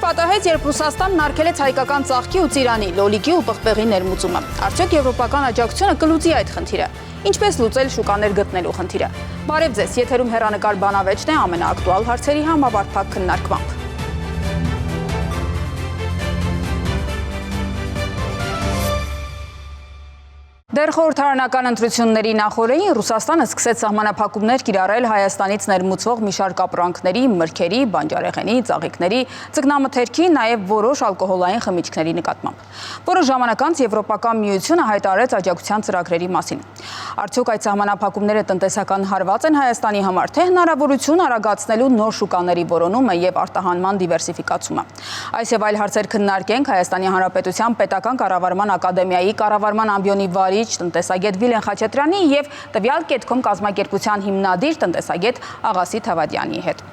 պատահեց, երբ Ռուսաստանն արգելեց հայկական ծաղկի ու ծիրանի, լոլիկի ու պղպեղի ներմուծումը։ Արդյոք եվրոպական աջակցությունը կլուծի այդ խնդիրը։ Ինչպես լուծել շուկաներ գտնելու խնդիրը։ Բարև ձեզ, եթերում հեռանկար բանավեճն է ամենաակտուալ հարցերի համապարփակ քննարկմամբ։ Դեռ խորհրդարանական ընտրությունների նախօրեին Ռուսաստանը սկսեց սահմանափակումներ կիրառել Հայաստանից ներմուծվող մի շարք ապրանքների, մրգերի, բանջարեղենի, ծաղիկների, ձկնամթերքի, նաև որոշ ալկոհոլային խմիչքների նկատմամբ։ Որոշ ժամանակ անց Եվրոպական միությունը հայտարարեց աջակցության ծրագրերի մասին։ Արդյոք այդ սահմանափակումները տնտեսական հարված են Հայաստանի համար, թե հնարավորություն արագացնելու նոր շուկաների որոնումը եւ արտահանման դիվերսիֆիկացումը։ Այս եւ այլ հարցեր քննարկենք Հայաստանի Հանրապետության Պետական կառավարման ակադեմիայի կառավարման ամբիոնի վարիչ տնտեսագետ Վիլեն Խաչատրյանի եւ տվյալ կետկոմ կազմակերպության հիմնադիր տնտեսագետ Աղասիթ Հավադյանի հետ։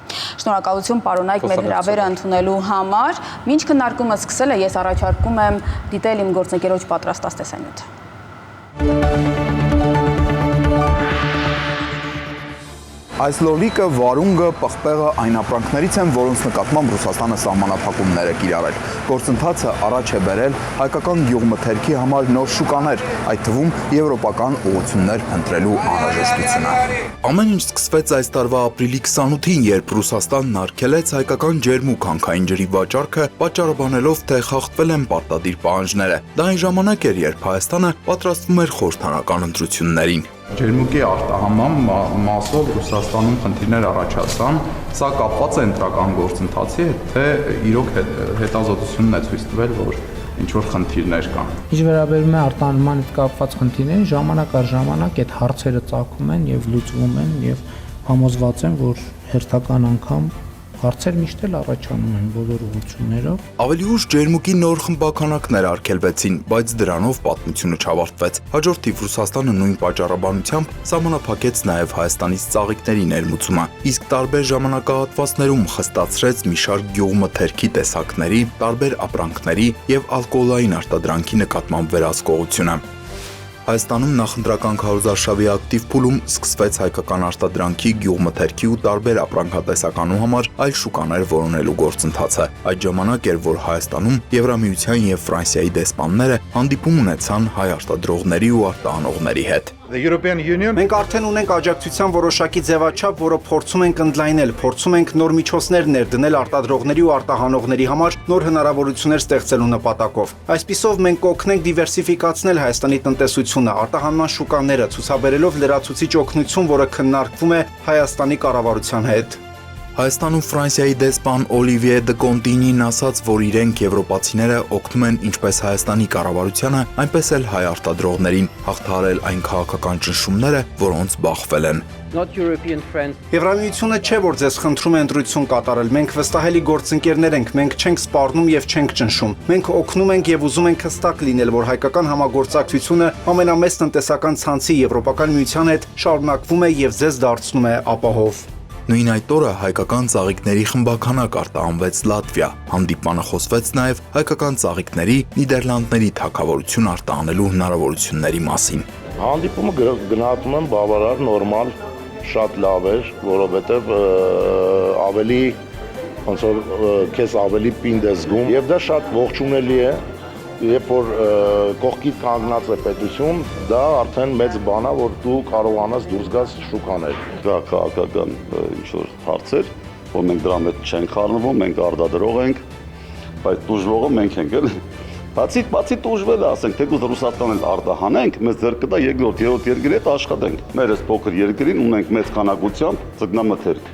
Շնորհակալություն պարոնայք մեր հրավերը ընդունելու համար։ Մինչ քննարկումը սկսել է, ես առաջարկում եմ դիտել իմ գործընկերոջ պատրաստած տեսանյութը։ Այս լոլիկը, վարունգը, պղպեղը այն ապրանքներից են, որոնց նկատմամբ Ռուսաստանը սահմանափակումներ է կիրառել։ Գործընթացը առաջ է բերել հայկական գյուղմթերքի համար նոր շուկաներ, այդ թվում եվրոպական ուղղություններ ընտրելու անհրաժեշտությունը։ Ամեն ինչ սկսվեց այս տարվա ապրիլի 28-ին, երբ Ռուսաստանն արգելեց հայկական ջերմուկ հանքային ջրի վաճառքը, պատճառաբանելով, թե խախտվել են պարտադիր պահանջները։ Դա այն ժամանակ էր, երբ Հայաստանը պատրաստվում էր խորհրդարանական ընտրություններին։ Ջերմուկի արտահանման մասով Ռուսաստանում խնդիրներ առաջացան, սա կապված է ընտրական գործընթացի հետ, թե իրոք հետազոտությունն է ցույց տվել, որ ինչ-որ խնդիրներ կան։ Ինչ վերաբերում է արտահանման հետ կապված խնդիրներին, ժամանակ առ ժամանակ այդ հարցերը ծագում են եւ լուծվում են եւ համոզված եմ, որ հերթական անգամ հարցեր միշտ էլ առաջանում են բոլոր ուղղություններով։ Ավելի ուշ ջերմուկի նոր խմբականակներ արգելվեցին, բայց դրանով պատմությունը չավարտվեց։ Հաջորդիվ Ռուսաստանը նույն պատճառաբանությամբ սահմանափակեց նաև Հայաստանից ծաղիկների ներմուծումը, իսկ տարբեր ժամանակահատվածներում խստացրեց մի շարք գյուղմթերքի տեսակների, տարբեր ապրանքների եւ ալկոհոլային արտադրանքի նկատմամբ վերահսկողությունը։ Հայաստանում նախընտրական քարոզարշավի ակտիվ փուլում սկսվեց հայկական արտադրանքի, գյուղմթերքի ու տարբեր ապրանքատեսականու համար այլ շուկաներ որոնելու գործընթացը։ Այդ ժամանակ էր, որ Հայաստանում Եվրամիության եւ Ֆրանսիայի դեսպանները հանդիպում ունեցան հայ արտադրողների ու արտահանողների հետ։ Մենք արդեն ունենք աջակցության որոշակի ձևաչափ, որը փորձում ենք ընդլայնել, փորձում ենք նոր միջոցներ ներդնել արտադրողների ու արտահանողների համար նոր հնարավորություններ ստեղծելու նպատակով։ Այսպիսով մենք կօգնենք դիվերսիֆիկացնել Հայաստանի տնտեսությունը, արտահանման շուկաները, ցուցաբերելով լրացուցիչ օգնություն, որը քննարկվում է Հայաստանի կառավարության հետ։ Հայաստանում Ֆրանսիայի դեսպան Օլիվիե դը Կոնտինին ասաց, որ իրենք եվրոպացիները օգնում են ինչպես Հայաստանի կառավարությանը, այնպես էլ հայ արտադրողներին հաղթահարել այն քաղաքական ճնշումները, որոնց բախվել են։ Եվրամիությունը չէ, որ ձեզ խնդրում է ընտրություն կատարել, մենք վստահելի գործընկերներ ենք, մենք չենք սպառնում եւ չենք ճնշում։ Մենք օգնում ենք եւ ուզում ենք հստակ լինել, որ հայկական համագործակցությունը ամենամեծ տնտեսական ցանցի Եվրոպական միության հետ շարունակվում է եւ ձեզ դարձնում է ապահով։ Նույն այդ օրը հայկական ծաղիկների խմբականակ արտահանվեց Լատվիա։ Հանդիպմանը խոսվեց նաև հայկական ծաղիկների Նիդերլանդների թագավորություն արտահանելու հնարավորությունների մասին։ Հանդիպումը գնահատում եմ բավարար նորմալ, շատ լավ էր, որովհետև ավելի ոնց որ քեզ ավելի պինդ է զգում եւ դա շատ ողջունելի է։ Երբ որ կողքիդ կանգնած է պետություն, դա արդեն մեծ բան է, որ դու կարողանաս դուրս գաս շուկաներ։ Դա քաղաքական ինչ-որ հարցեր, որ մենք դրա մեջ չենք խառնվում, մենք արտադրող ենք, բայց տուժվողը մենք ենք, էլ։ Բացի տուժվելը, ասենք, թեկուզ Ռուսաստանն էլ արտահանենք, մեզ ձեռք կտա երկրորդ, երրորդ երկրի հետ աշխատենք։ Մեր այս փոքր երկրին ունենք մեծ քանակությամբ ձկնամթերք,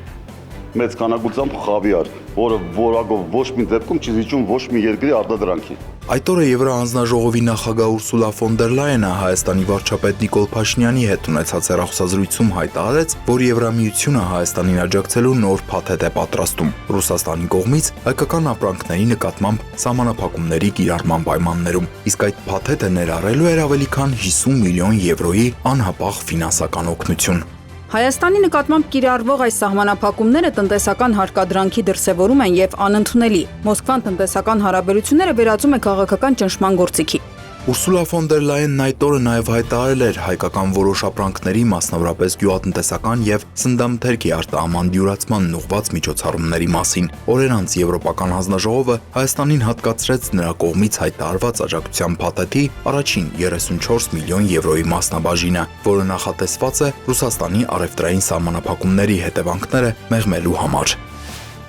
մեծ քանակությամբ խավիար, որը որակով ոչ մի դեպքում չի զիջում ոչ մի երկրի արտադրանքի։ Այդ օրը Եվրահանձնաժողովի նախագահ Ուրսուլա ֆոն դեր Լայենը Հայաստանի վարչապետ Նիկոլ Փաշինյանի հետ ունեցած հեռախոսազրույցում հայտարարեց, որ Եվրամիությունը Հայաստանին աջակցելու նոր փաթեթ է պատրաստում Ռուսաստանի կողմից հայկական ապրանքների նկատմամբ սահմանափակումների կիրառման պայմաններում, իսկ այդ փաթեթը ներառելու էր ավելի քան 50 միլիոն եվրոյի անհապաղ ֆինանսական օգնություն։ Հայաստանի նկատմամբ կիրառվող այս սահմանափակումները տնտեսական հարկադրանքի դրսևորում են եւ անընդունելի։ Մոսկվան տնտեսական հարաբերությունները վերածում է քաղաքական ճնշման գործիքի։ Ուրսուլա ֆոն դեր Լայենն այդ օրը նաև հայտարարել էր հայկական որոշ ապրանքների, մասնավորապես գյուղատնտեսական եւ սննդամթերքի արտահանման դյուրացմանն ուղղված միջոցառումների մասին։ Օրեր անց Եվրոպական հանձնաժողովը Հայաստանին հատկացրեց նրա կողմից հայտարարված աջակցության փաթեթի առաջին 34 միլիոն եվրոյի մասնաբաժինը, որը նախատեսված է Ռուսաստանի առևտրային սահմանափակումների հետևանքները մեղմելու համար։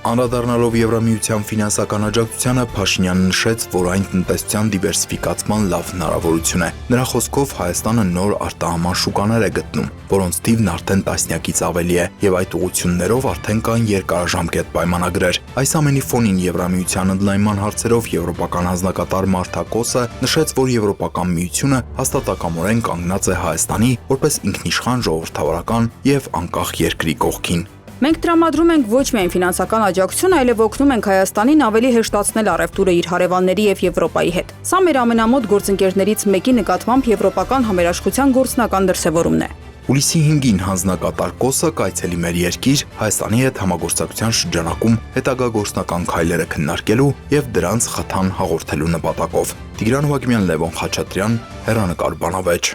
Անդրադառնալով Եվրամիության ֆինանսական աջակցությանը, Փաշինյանը նշեց, որ այն տնտեսության դիվերսիֆիկացման լավ հնարավորություն է։ Նրա խոսքով Հայաստանը նոր արտահանման շուկաներ է գտնում, որոնց թիվն արդեն տասնյակից ավելի է, եւ այդ ուղղություններով արդեն կան երկարաժամկետ պայմանագրեր։ Այս ամենի ֆոնին Եվրամիության ընդլայնման հարցերով Եվրոպական հանձնակատար Մարթա Կոսը նշեց, որ Եվրոպական միությունը հաստատակամորեն կանգնած է Հայաստանի որպես ինքնիշխան ժողովրդավարական եւ անկախ երկրի կողքին։ Մենք տրամադրում ենք ոչ միայն ֆինանսական աջակցություն, այլև օգնում ենք Հայաստանին ավելի հեշտացնել առևտուրը իր հարևանների եւ Եվրոպայի հետ։ Սա մեր ամենամոտ գործընկերներից մեկի նկատմամբ եվրոպական համերաշխության գործնական դրսևորումն է։ Հուլիսի 5-ին հանձնակատար Կոսը կայցելի մեր երկիր Հայաստանի հետ համագործակցության շրջանակում հետագա գործնական քայլերը քննարկելու եւ դրանց խթան հաղորդելու նպատակով։ Տիգրան Հակոբյան, Լևոն Խաչատրյան, Հեռանկար բանավեճ։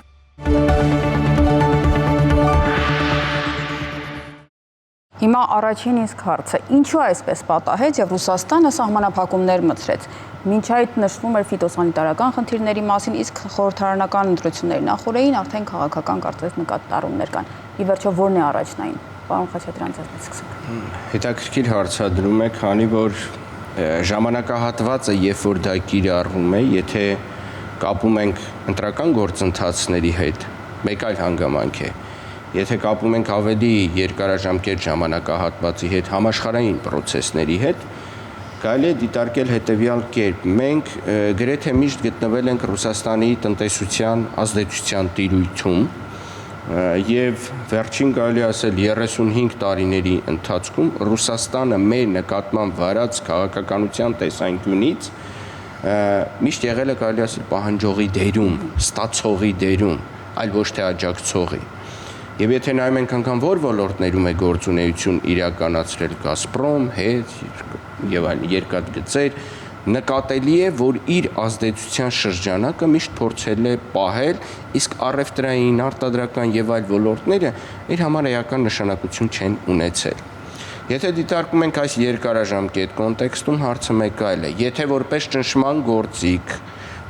Հիմա առաջին իսկ հարցը. ինչու այսպես պատահեց եւ Ռուսաստանը սահմանափակումներ մտցրեց։ Մինչ այդ նշվում էր ֆիտոսանիտարական խնդիրների մասին, իսկ խորհրդարանական ընտրությունների նախորդին արդեն քաղաքական կարծես նկատառումներ կան։ Ի վերջո ո՞րն է առաջնային։ Պարոն Խաչատրյան, ձեզնից սկսենք։ Հետաքրքիր հարցադրում է, քանի որ ժամանակահատվածը, երբ որ դա կիրառվում է, եթե կապում ենք ընտրական գործընթացների հետ, մեկ այլ հանգամանք է։ Եթե կապում ենք ավելի երկարաժամկետ ժամանակահատվածի հետ, համաշխարհային process-ների հետ, կարելի է դիտարկել հետևյալ կերպ. մենք գրեթե միշտ գտնվել ենք Ռուսաստանի տնտեսության ազդեցության տիրույթում եւ վերջին կարելի ասել 35 տարիների ընթացքում Ռուսաստանը մեր նկատմամբ վարած քաղաքականության տեսանկյունից միշտ եղել է կարելի ասել պահանջողի դերում, ստացողի դերում, այլ ոչ թե աջակցողի։ Եվ եթե նայում ենք անգամ որ ոլորտներում է գործունեություն իրականացրել Գազպրոմ, ՀԵՏ եւ այլ երկաթգծեր, նկատելի է, որ իր ազդեցության շրջանակը միշտ փորձել է պահել, իսկ առևտրային, արտադրական եւ այլ ոլորտները իր համար էական նշանակություն չեն ունեցել։ Եթե դիտարկում ենք այս երկարաժամկետ կոնտեքստում, հարցը մեկ այլ է։ Եթե որպես ճնշման գործիք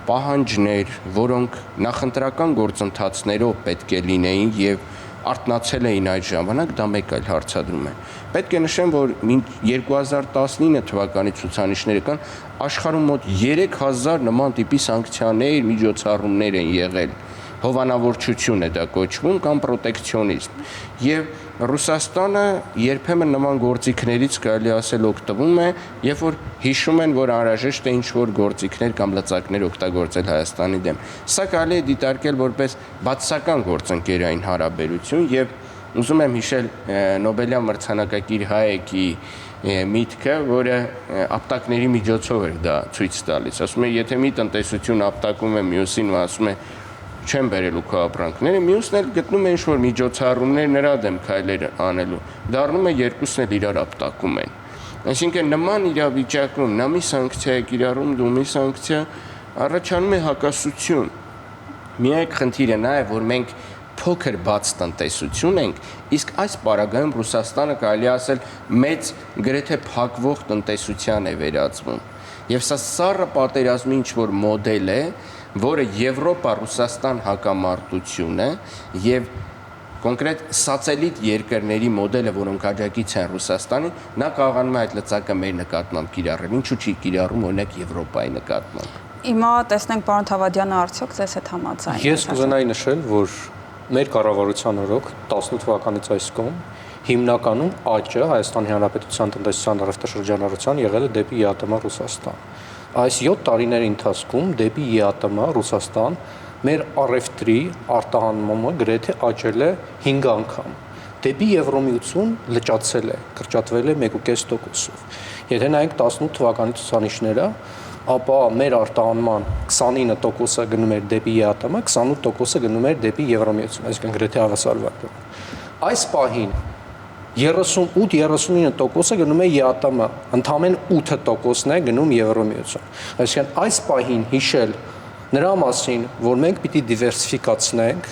պահանջներ, որոնք նախընտրական գործընթացներով պետք է լինեին եւ արտնացել էին այդ ժամանակ, դա մեկ այլ հարցադրում է։ Պետք է նշեմ, որ մինչ 2019 թվականի ցուցանիշները կան, աշխարհում մոտ 3000 նման տիպի սանկցիաներ, միջոցառումներ են եղել։ Հովանավորչություն է դա կոչվում կամ պրոտեկցիոնիզմ։ Եվ Ռուսաստանը երբեմն նման գործիքներից կարելի ասել օգտվում է, երբ որ հիշում են, որ անհրաժեշտ է ինչ-որ գործիքներ կամ լծակներ օգտագործել Հայաստանի դեմ։ Սա կարելի է դիտարկել որպես բացասական գործընկերային հարաբերություն եւ ուզում եմ հիշել Նոբելյան մրցանակակիր Հայեկի միտքը, որը ապտակների միջոցով էր դա ցույց տալիս։ Ասում է, եթե մի տնտեսություն ապտակում է մյուսին ու ասում է չեմ բերելու քո ապրանքները, մյուսն էլ գտնում է ինչ-որ միջոցառումներ նրա դեմ քայլեր անելու։ Դառնում է երկուսն էլ իրար ապտակում են։ Այսինքն նման իրավիճակում նա մի սանկցիա է կիրառում, դու մի սանկցիա, առաջանում է հակասություն։ Միակ խնդիրը նա է, որ մենք փոքր բաց տնտեսություն ենք, իսկ այս պարագայում Ռուսաստանը կարելի ասել մեծ գրեթե փակվող տնտեսության է վերածվում։ Եվ սա սառը պատերազմի ինչ-որ մոդել է, որը Եվրոպա-Ռուսաստան հակամարտությունը եւ կոնկրետ սացելիտ երկրների մոդելը, որոնք աջակից են Ռուսաստանին, նա կարողանում է այդ լծակը մեր նկատմամբ կիրառել։ Ինչու՞ չի կիրառում օրինակ Եվրոպայի նկատմամբ։ Հիմա տեսնենք պարոն Թավադյանը արդյոք ձեզ հետ համաձայն է։ Ես կուզենայի նշել, որ մեր կառավարության օրոք 18 թվականից այս կողմ հիմնականում աճը Հայաստանի Հանրապետության տնտեսության առևտրաշրջանառության եղել է դեպի ԵԱՏՄ Ռուսաստան։ Այս 7 տարիների ընթացքում դեպի ԵԱՏՄ Ռուսաստան մեր առևտրի արտահանումը գրեթե աճել է 5 անգամ։ Դեպի Եվրոմիություն լճացել է, կրճատվել է 1.5%-ով։ Եթե նայենք 18 թվականի ցուցանիշները, ապա մեր արտահանման 29%-ը գնում էր դեպի ԵԱՏՄ, 28%-ը գնում էր դեպի Եվրոմիություն, այսինքն գրեթե հավասարված։ Այս պահին 38-39%-ը գնում է ԵԱՏՄ, ընդամենը 8%-ն է գնում Եվրոմիություն։ Այսինքն այս պահին հիշել Նրա մասին, որ մենք պիտի դիվերսիֆիկացնենք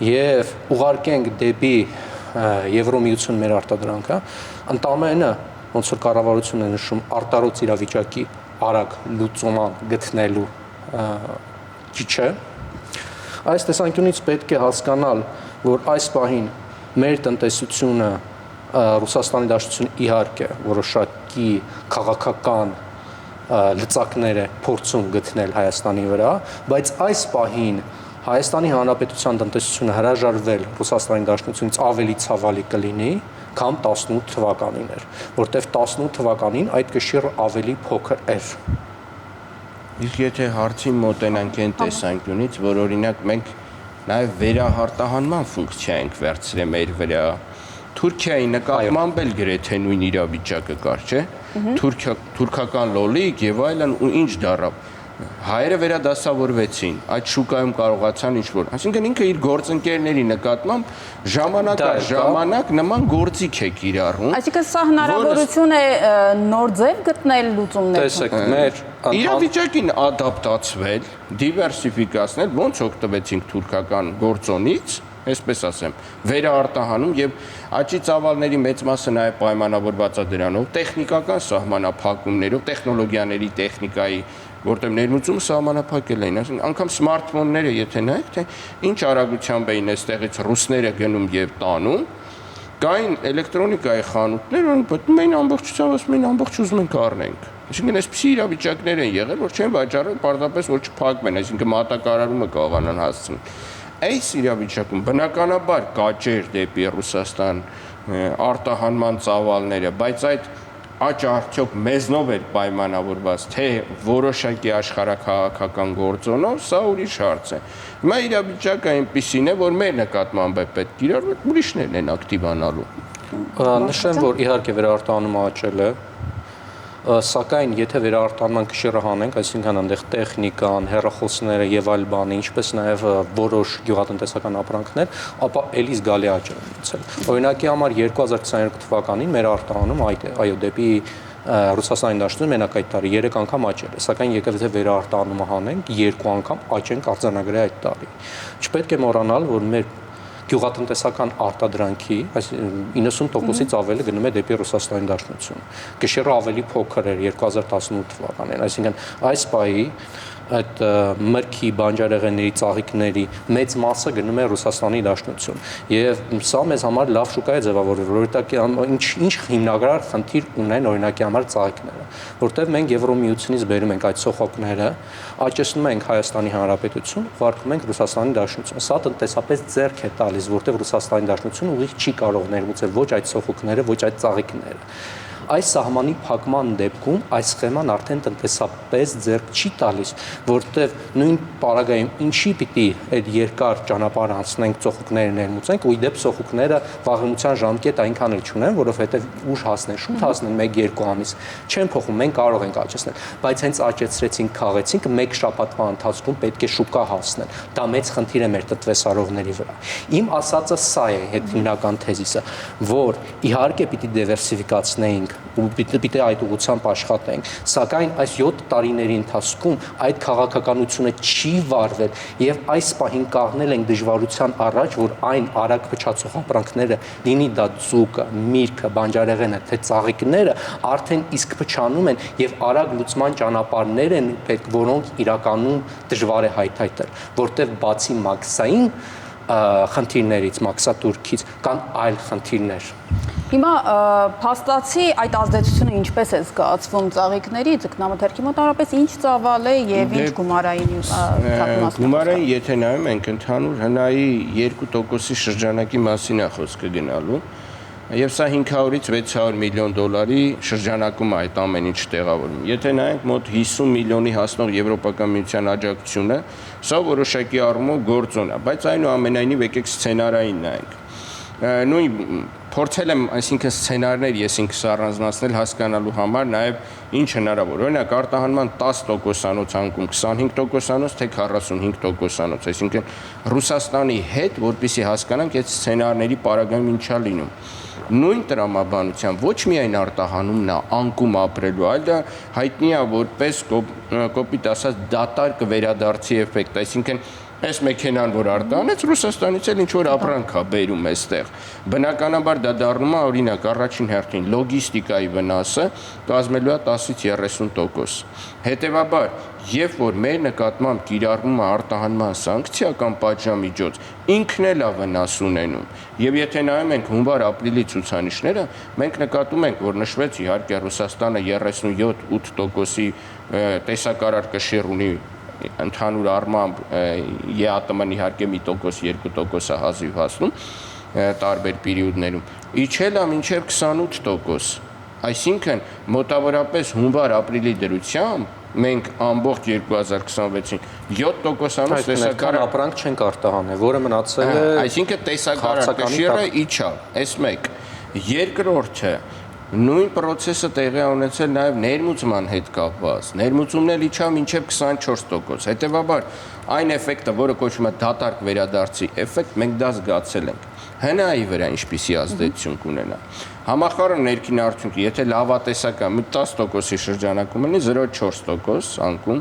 եւ ուղարկենք դեպի Եվրոմիություն մեր արտադրանքը, ընդամենը ոնց որ կառավարությունն է նշում արտարոց իրավիճակի արագ լուծման գտնելու ճիչը, այս տեսանկյունից պետք է հասկանալ, որ այս պահին մեր տնտեսությունը Ռուսաստանի Դաշնությունը իհարկե որոշակի քաղաքական լծակներ է փորձում գտնել Հայաստանի վրա, բայց այս պահին Հայաստանի Հանրապետության տնտեսությունը հրաժարվել Ռուսաստանի Դաշնությունից ավելի ցավալի կլինի, քան 18 թվականին էր, որտեղ 18 թվականին այդ կշիռը ավելի փոքր էր։ Իսկ եթե հարցին մոտենանք այն տեսանկյունից, որ օրինակ մենք նաև վերահարտահանման ֆունկցիա ենք վերցրել մեր վրա, Թուրքիայի նկատմամբ էլ գրեթե նույն իրավիճակը կար, չէ՞։ Թուրքական լոլիկ եւ այլն ու ինչ դարավ։ Հայերը վերադասավորվեցին, այդ շուկայում կարողացան ինչ-որ, այսինքն ինքը իր գործընկերների նկատմամբ ժամանակ նման գործիք է կիրառում։ Այսինքն սա հնարավորություն է նոր ձև գտնել լուծումներ։ Տեսեք, մեր իրավիճակին ադապտացվել, դիվերսիֆիկացնել, ոնց օգտվեցինք թուրքական գործոնից, այսպես ասեմ, վերարտահանում եւ աճի ծավալների մեծ մասը նաեւ պայմանավորված է դրանով, տեխնիկական սահմանափակումներով, տեխնոլոգիաների, տեխնիկայի, որտեղ ներմուծումը սահմանափակել էին, այսինքն անգամ սմարթֆոնները, եթե նայեք, թե ինչ արագությամբ էին այստեղից ռուսները գնում եւ տանում, կային էլեկտրոնիկայի խանութներ, որոնք պետք է ամբողջությամբ ասում են ամբողջ ուզում ենք առնենք։ Այսինքն այսպիսի իրավիճակներ են եղել, որ չեն վաճառել պարզապես որ չփակվեն, այսինքն մատակարարումը կարողանան հասցնել։ Այս իրավիճակում բնականաբար կաճեր դեպի Ռուսաստան արտահանման ծավալները, բայց այդ աճը արդյոք մեզնով էր պայմանավորված, թե որոշակի աշխարհաքաղաքական գործոնով, սա ուրիշ հարց է։ Հիմա իրավիճակը այնպիսին է, որ մեր նկատմամբ է պետք կիրառվել, ուրիշներն են ակտիվանալու։ Նշեմ, որ իհարկե վերարտահանումը աճել է, սակայն եթե վերարտահանման կշիռը հանենք, այսինքն այնտեղ տեխնիկան, հեռախոսները եւ այլ բանը, ինչպես նաեւ որոշ գյուղատնտեսական ապրանքներ, ապա էլի զգալի աճ է ունեցել։ Օրինակի համար 2022 թվականին մեր արտահանումը այո դեպի Ռուսաստանի Դաշնություն մենակ այդ տարի 3 անգամ աճել է, սակայն եկավ թե վերարտահանումը հանենք 2 անգամ աճ ենք արձանագրել այդ տարի։ Չպետք է մոռանալ, որ մեր գյուղատնտեսական արտադրանքի, այս 90%-ից ավելը գնում է դեպի Ռուսաստանի Դաշնություն։ Կշիռը ավելի փոքր էր 2018 թվականին, այսինքն այս պահի այդ մրգի, բանջարեղենների, ծաղիկների մեծ մասը գնում է Ռուսաստանի Դաշնություն։ Եվ սա մեզ համար լավ շուկա է ձևավորվել, որովհետեւ ինչ հիմնական խնդիր ունեն օրինակի համար ծաղիկները, որտեղ մենք Եվրոմիությունից բերում ենք այդ սոխոկները, աճեցնում ենք Հայաստանի Հանրապետություն, ուղարկում ենք Ռուսաստանի Դաշնություն։ Սա տնտեսապես ձեռք է տալիս, որտեղ Ռուսաստանի Դաշնությունը ուղիղ չի կարող ներմուծել ոչ այդ սոխոկները, ոչ այդ ծաղիկները։ Այս սահմանի փակման դեպքում այս սխեման արդեն տնտեսապես ձեռք չի տալիս, որտեղ նույն պարագայում ինչի պիտի այդ երկար ճանապարհ անցնենք, ծոխուկները ներմուծենք, ու իդեպ ծոխուկները վաղեմության ժամկետ այնքան էլ չունեն, որովհետև ուշ հասնեն, շուտ հասնեն 1-2 ամիս, չեն փոխում, մենք կարող ենք աճեցնել, բայց հենց աճեցրեցինք, քաղեցինք, 1 շաբաթվա ընթացքում պետք է շուկա հասնել։ Դա մեծ խնդիր է մեր տնտեսարողների վրա։ Իմ ասածը սա է հետ հիմնական թեզիսը, որ իհարկե պիտի դիվերսիֆիկացնենք ու պիտի այդ ուղղությամբ աշխատենք, սակայն այս 7 տարիների ընթացքում այդ քաղաքականությունը չի վարվել եւ այս պահին կանգնել ենք դժվարության առաջ, որ այն արագ փչացող ապրանքները, լինի դա ձուկը, միրգը, բանջարեղենը, թե ծաղիկները, արդեն իսկ փչանում են եւ արագ լուծման ճանապարհներ են պետք, որոնք իրականում դժվար է հայթայթել, որտեղ բացի մաքսային խնդիրներից, մաքսատուրքից կան այլ խնդիրներ։ Հիմա փաստացի այդ ազդեցությունը ինչպես է զգացվում ծաղիկների, ձկնամթերքի մոտավորապես ինչ ծավալ է եւ ինչ գումարային գումարային, եթե նայում ենք ընդհանուր հնայի 2%-ի շրջանակի մասին է խոսքը գնալու, եւ սա 500-ից 600 միլիոն դոլարի շրջանակում է այդ ամեն ինչ տեղավորվում։ Եթե նայենք մոտ 50 միլիոնի հասնող Եվրոպական միության աջակցությունը, սա որոշակի առումով գործոն է, բայց այնուամենայնիվ եկեք սցենարային նայենք։ Նույն Փորձել եմ, այսինքն սցենարներ ես ինքս առանձնացնել հասկանալու համար, նաև ինչ հնարավոր։ Օրինակ արտահանման 10%-անոց անկում 25%-անոց, թե 45%-անոց, այսինքն Ռուսաստանի հետ, որպեսզի հասկանանք այդ սցենարների պարագայում ինչա լինում։ Նույն տրամաբանությամբ ոչ միայն արտահանումն է անկում ապրելու, այլ դա հայտնի է որպես կոպիտ ասած դատարկ վերադարձի էֆեկտ, այսինքն այս մեքենան, որ արտահանեց, Ռուսաստանից էլ ինչ-որ ապրանք է բերում այստեղ։ Բնականաբար դա դառնում է, օրինակ, առաջին հերթին լոգիստիկայի վնասը կազմելու է 10-ից 30%։ Հետևաբար, երբ որ մեր նկատմամբ կիրառվում է արտահանման սանկցիա կամ պատժամիջոց, ինքն էլ է վնաս ունենում։ Եվ եթե նայում ենք հունվար-ապրիլի ցուցանիշները, մենք նկատում ենք, որ նշվեց իհարկե Ռուսաստանը 37-8%-ի տեսակարար կշիռ ունի ընդհանուր առմամբ ԵԱՏՄ-ն իհարկե 1%-2% է հազիվ հասնում տարբեր պերիոդներում, իջել է մինչև 28%, այսինքն մոտավորապես հունվար-ապրիլի դրությամբ մենք ամբողջ 2026-ին 7%-անոց տեսակարար ապրանք չենք արտահանել, որը մնացել է, այսինքն տեսակարար կշիռը իջավ, այս մեկ։ Երկրորդը նույն process-ը տեղի ունեցել նաև ներմուծման հետ կապված։ Ներմուծումն էլ իջավ մինչև 24%։ Հետևաբար այն էֆեկտը, որը կոչվում է դատարկ վերադարձի էֆեկտ, մենք դա զգացել ենք։ ՀՆԱ-ի վրա ինչպիսի ազդեցություն կունենա։ Համախառն ներքին արդյունքը, եթե լավատեսական մի 10%-ի շրջանակում լինի 0.4% անկում,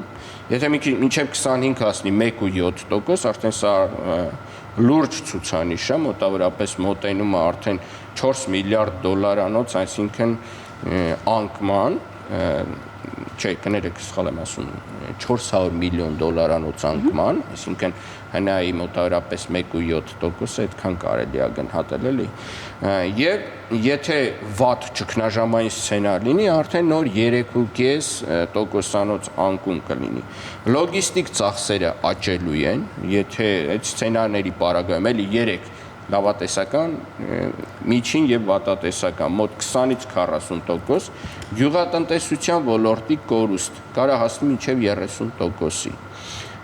եթե մինչև 25 հասնի 1.7%, արդեն սա լուրջ ցուցանիշ է, մոտավորապես մոտենում է արդեն 4 միլիարդ դոլարանոց, այսինքն անկման, չէ, կներեք, սխալ եմ ասում, 400 միլիոն դոլարանոց անկման, այսինքն ՀՆԱ-ի մոտավորապես 1.7%, այդքան կարելի է գնահատել, էլի։ Եվ եթե վատ ճգնաժամային սցենար լինի, արդեն նոր 3.5%-անոց անկում կլինի։ Լոգիստիկ ծախսերը աճելու են, եթե այդ սցենարների պարագայում էլի 3 լավատեսական, միջին եւ վատատեսական, մոտ 20-ից 40%, գյուղատնտեսության ոլորտի կորուստ կարա հասնի մինչև 30%-ի։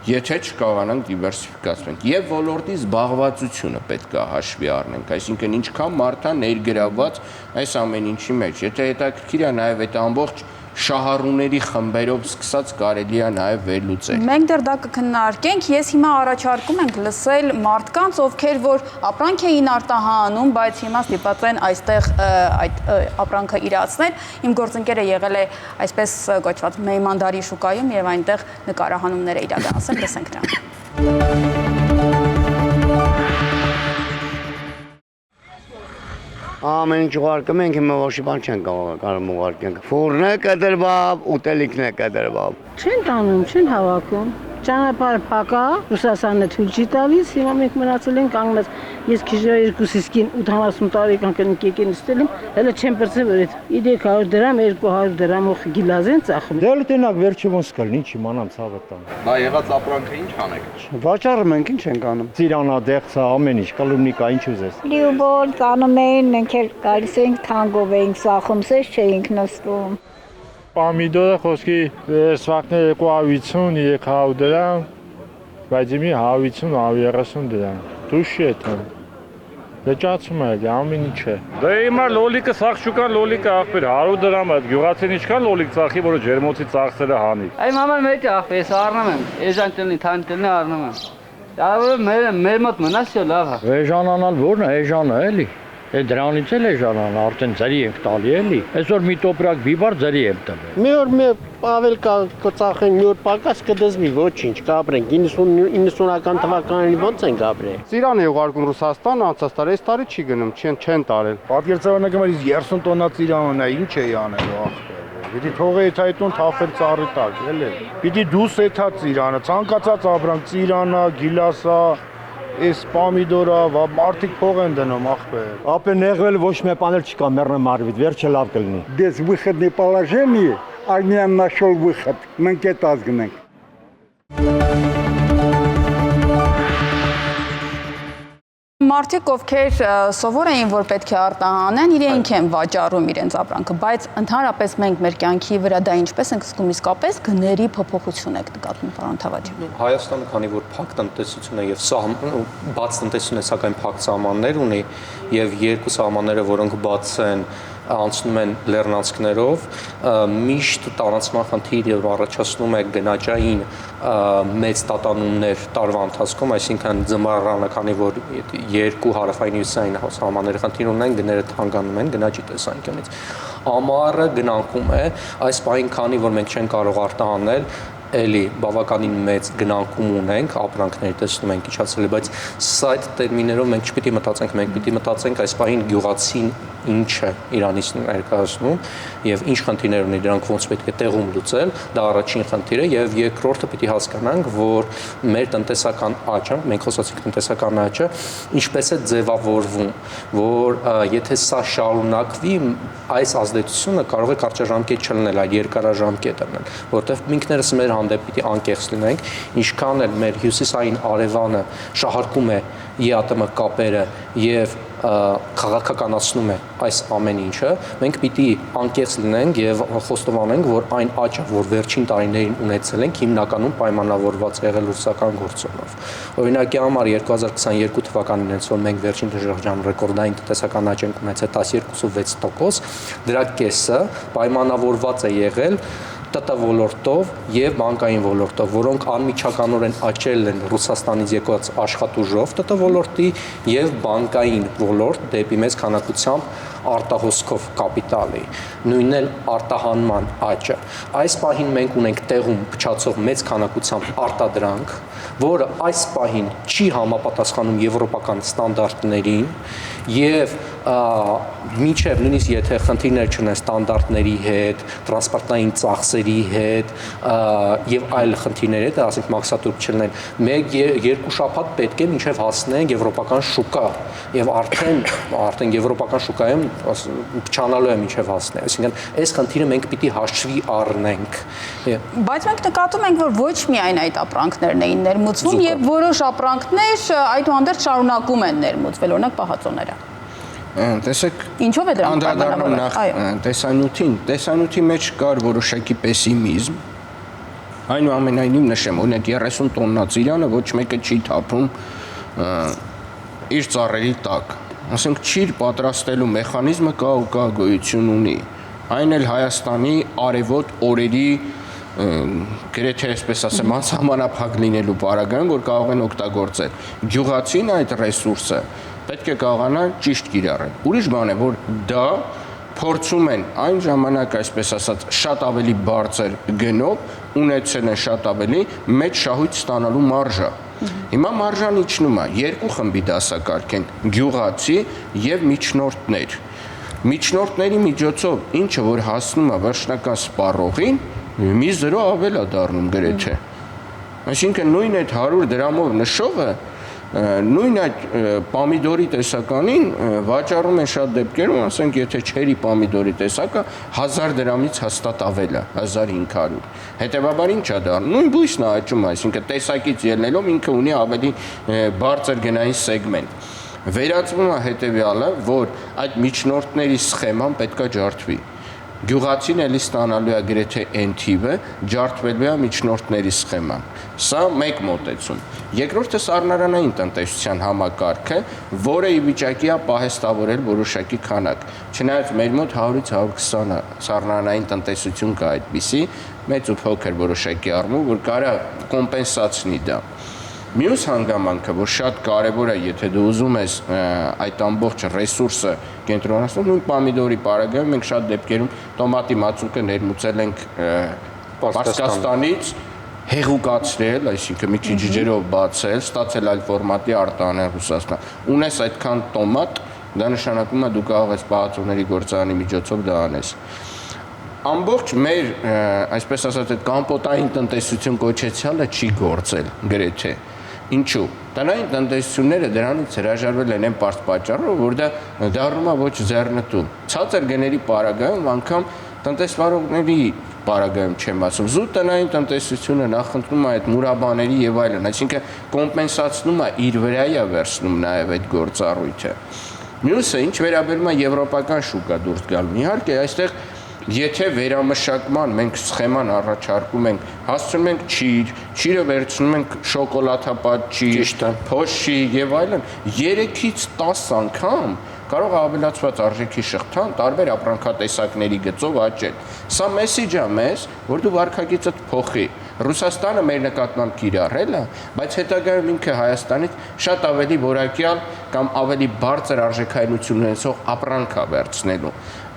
Եթե չկարողանանք դիվերսիֆիկացնել եւ ոլորտի զբաղվածությունը պետք է հաշվի առնենք, այսինքն ինչքան մարդ է ներգրավված այս ամեն ինչի մեջ, եթե հետաքրքիր է նաեւ այդ ամբողջ շահառուների խմբերով սկսած կարելի է նաև վերլուծել։ Մենք դեռ դա կքննարկենք, ես հիմա առաջարկում ենք լսել մարդկանց, ովքեր որ ապրանք էին արտահանում, բայց հիմա ստիպված են այստեղ այդ ապրանքը իրացնել։ Իմ գործընկերը եղել է այսպես կոչված մեյմանդարի շուկայում եւ այնտեղ նկարահանումներ է իրականացել, լսենք նրան։ Ամեն ինչ ուղարկում ենք, հիմա ոչ մի բան չեն կարող ուղարկենք։ Ֆուրնը կտրվավ, ուտելիքն է կտրվավ։ Չեն տանում, չեն հավաքում։ Ճանապարհ փակա, Ռուսաստանը թույլ չի տալիս, հիմա մենք մնացել ենք կանգնած։ Ես քիժը 2-ին 80 տարեկան կնկեկին ստել եմ, հələ չեմ բրցել որ այդ 300 դրամ, 200 դրամով գիլազ են ծախում։ Դե լտնակ վերջի ոնց կլինի, ինչ իմանամ ցավը տան։ Դա եղած ապրանքը ինչ անեք։ Վաճառում ենք, ինչ ենք անում։ Ծիրանադեղցա, ամեն ինչ, կլումնիկա, ինչ ուզես։ Լիուբոլ տանում էին, մենք էլ գալիս էինք թանգով էինք ծախում, սես չէինք նստում։ Պամիդորը խոսքի սվակն 250, 300 դրամ, բայց իմի 150, 130 դրամ։ Դուշ է տան։ Լճացում է, ամեն ինչ է։ Դե հիմա լոլիկը սախ շուկան լոլիկը ախպեր 100 դրամ է, գյուղացին ինչքան լոլիկ ծախի, որը ջերմոցի ծախսերը հանի։ Այ մաման մեծ ախպեր, ես առնում եմ, էժան տնի, թան տնի առնում եմ։ Դա մեր մոտ մնաս լավ է։ Էժանանալ ո՞րն է, էժանը էլի։ Դրանից էլ էժանան, արդեն ձերի ենք տալի էլի։ Այսօր մի տոպրակ բիբար ձերի եմ տվել։ Մի օր մի ավել կծախեն, մի օր պակաս կդզվի, ոչինչ, կապրենք, 90-ական թվականին ոնց են կապրել։ Ծիրան է ուղարկում Ռուսաստան, անցած տարի, այս տարի չի գնում, չեն տարել։ Պատկերացրեք, 30 տոննա ծիրանն է, ինչ է անելու ախպեր։ Պիտի թողեի այդտուն թափել ծառի տակ, էլի։ Պիտի դուս էթա ծիրանը, ցանկացած ապրանք, ծիրանա, գիլասա, Այս պամիդորա, մարդիկ փող են դնում ախպեր։ Ապա նեղվել ոչ մի բան չկա, մեռնը մարվիտ, վերջը лав կլինի։ Без выходной положения армия нашел выход, մենք այդ ազգնենք։ մարդիկ, ովքեր սովոր էին, որ պետք է արտահանեն, իրենք են վաճառում իրենց ապրանքը, բայց ընդհանրապես մենք մեր կյանքի վրա դա ինչպես ենք զգում, իսկապես գների փոփոխություն եք նկատում, պարոն Թավադյան։ Հայաստանը, քանի որ փակ տնտեսություն է եւ բաց տնտեսություն է, սակայն փակ սահմաններ ունի եւ երկու սահմանները, որոնք բաց են, անցնում են լեռնանցքներով, միշտ տարանցման խնդիր եւ առաջացնում է գնաճային մեծ տատանումներ տարվա ընթացքում, այսինքն ձմռանը, քանի որ երկու հարավային հյուսիսային սահմանների խնդիր ունեն, գները թանկանում են գնաճի տեսանկյունից։ Ամառը գնանկում է, այս պահին, քանի որ մենք չենք կարող արտահանել, էլի բավականին մեծ գնանկում ունենք, ապրանքների տեսնում ենք իջացել, բայց սա այդ տերմիններով մենք չպիտի մտածենք, մենք պիտի մտածենք այս պահին գյուղացին ինչ է Իրանից ներկայացնում եւ ինչ խնդիրներ ունի, դրանք ոնց պետք է տեղում լուծել, դա առաջին խնդիրը եւ երկրորդը պիտի հասկանանք, որ մեր տնտեսական աճը, մենք խոսացինք տնտեսական աճը, ինչպես է ձևավորվում, որ եթե սա շարունակվի, այս ազդեցությունը կարող է կարճաժամկետ չլինել, այլ երկարաժամկետ լինել, որովհետեւ ինքներս մեր հանդեպ պիտի անկեղծ լինենք, ինչքան էլ մեր հյուսիսային Արևանը շահարկում է ԵԱՏՄ կապերը եւ քաղաքականացնում է այս ամեն ինչը, մենք պիտի անկեղծ լինենք եւ խոստովանենք, որ այն աճը, որ վերջին տարիներին ունեցել ենք, հիմնականում պայմանավորված է եղել ռուսական գործոնով։ Օրինակի համար 2022 թվականին հենց որ մենք վերջին շրջանում ռեկորդային տնտեսական աճ ենք ունեցել 12.6%, դրա կեսը պայմանավորված է եղել ՏՏ ոլորտով եւ բանկային ոլորտով, որոնք անմիջականորեն աճել են Ռուսաստանից եկած աշխատուժով ՏՏ ոլորտի եւ բանկային ոլորտ դեպի մեծ քանակությամբ արտահոսքով կապիտալի, նույնն էլ արտահանման աճը։ Այս պահին մենք ունենք տեղում փչացող մեծ քանակությամբ արտադրանք, որը այս պահին չի համապատասխանում եվրոպական ստանդարտներին եւ մինչեւ նույնիսկ եթե խնդիրներ չունեն ստանդարտների հետ, տրանսպորտային ծախսերի հետ եւ այլ խնդիրների հետ, ասենք մաքսատուրք չլինեն, 1-2 շաբաթ պետք է մինչեւ հասնեն եվրոպական շուկա եւ արդեն եվրոպական շուկայում փչանալու է մինչեւ հասնի, այսինքն այս խնդիրը մենք պիտի հաշվի առնենք։ Բայց մենք նկատում ենք, որ ոչ միայն այդ ապրանքներն էին ներմուծվում եւ որոշ ապրանքներ այդուհանդերձ շարունակում են ներմուծվել, օրինակ պահածոները։ Տեսեք, ինչով է դրանք պայմանավորված տեսանյութի մեջ կար որոշակի պեսիմիզմ, այնուամենայնիվ նշեմ, օրինակ 30 տոննա ծիրանը ոչ մեկը չի թափում իր ծառերի տակ, ասենք ճիր պատրաստելու մեխանիզմը կա ու կա գոյություն ունի, այն էլ Հայաստանի արևոտ օրերի գրեթե այսպես ասեմ անսահմանափակ լինելու պարագայում, որ կարող են օգտագործել։ Գյուղացին այդ ռեսուրսը պետք է կարողանա ճիշտ կիրառել։ Ուրիշ բան է, որ դա փորձում են այն ժամանակ, այսպես ասած, շատ ավելի բարձր գնով ունեցել են շատ ավելի մեծ շահույթ ստանալու մարժա։ Հիմա մարժան իջնում է, երկու խմբի դասակարգ են՝ գյուղացի եւ միջնորդներ։ Միջնորդների միջոցով ինչը որ հասնում է վերջնական սպառողին, մի 0 ավել է դառնում գրեթե։ Այսինքն նույն այդ 100 դրամով նշողը նույն այդ պամիդորի տեսականին վաճառում են շատ դեպքերում, ասենք եթե չերի պամիդորի տեսակը 1000 դրամից հաստատ ավել է, 1500։ Հետևաբար ինչ է դառնում, նույն բույսն է աճում, այսինքն տեսակից ելնելով ինքը ունի ավելի բարձր գնային սեգմենտ։ Վերածվում է հետևյալը, որ այդ միջնորդների սխեման պետքա ջարդվի։ Գյուղացին էլի ստանալու է գրեթե n թիվը, ջարդվելու է միջնորդների սխեման։ Սա մեկ մոտեցում։ Երկրորդը սառնարանային տնտեսության համակարգը, որը ի վիճակի է պահեստավորել որոշակի քանակ։ Չնայած մեր մոտ 100-ից 120 սառնարանային տնտեսություն կա այդպիսի, մեծ ու փոքր որոշակի առումով, որ կարա կոմպենսացնի դա։ Մյուս հանգամանքը, որ շատ կարևոր է, եթե դու ուզում ես այդ ամբողջ ռեսուրսը կենտրոնացնել, նույն պամիդորի պարագայում մենք շատ դեպքերում տոմատի մածուկը ներմուծել ենք Պարսկաստանից, հեղուկացրել, այսինքն մի քիչ ջրով բացել, ստացել այլ ֆորմատի արտահանել Ռուսաստան։ Ունես այդքան տոմատ, դա նշանակում է դու կարող ես պահածոների գործարանի միջոցով դա անես։ Ամբողջ մեր, այսպես ասած, այդ կամպոտային տնտեսություն կոչեցյալը չի գործել գրեթե։ Ինչու՞։ Տնային տնտեսությունները դրանից հրաժարվել են այն պարզ պատճառով, որ դա դառնում է ոչ ձեռնտու։ Ցածր գների պարագայում անգամ տնտեսվարողների պարագայում չեմ ասում։ Զուտ տնային տնտեսությունը նախընտրում է այդ մուրաբաների եւ այլն, այսինքն կոմպենսացնում է իր վրայա վերցնում նաեւ այդ գործառույթը։ Մյուսը ինչ վերաբերում է եվրոպական շուկա դուրս գալու։ Իհարկե, այստեղ եթե վերամշակման մենք սխեման առաջարկում ենք, հասցնում ենք ճիրը վերցնում ենք շոկոլադապատճի, փոշի եւ այլն, 3-ից 10 անգամ կարող է ավելացված արժեքի շղթան տարբեր ապրանքատեսակների գծով աճել։ Սա մեսիջը մեզ, որ դու վարքագիծդ փոխի։ Ռուսաստանը մեր նկատմամբ կիրառել է, բայց հետագայում ինքը Հայաստանից շատ ավելի որակյալ կամ ավելի բարձր արժեքայնություն ունեցող ապրանք է վերցնելու։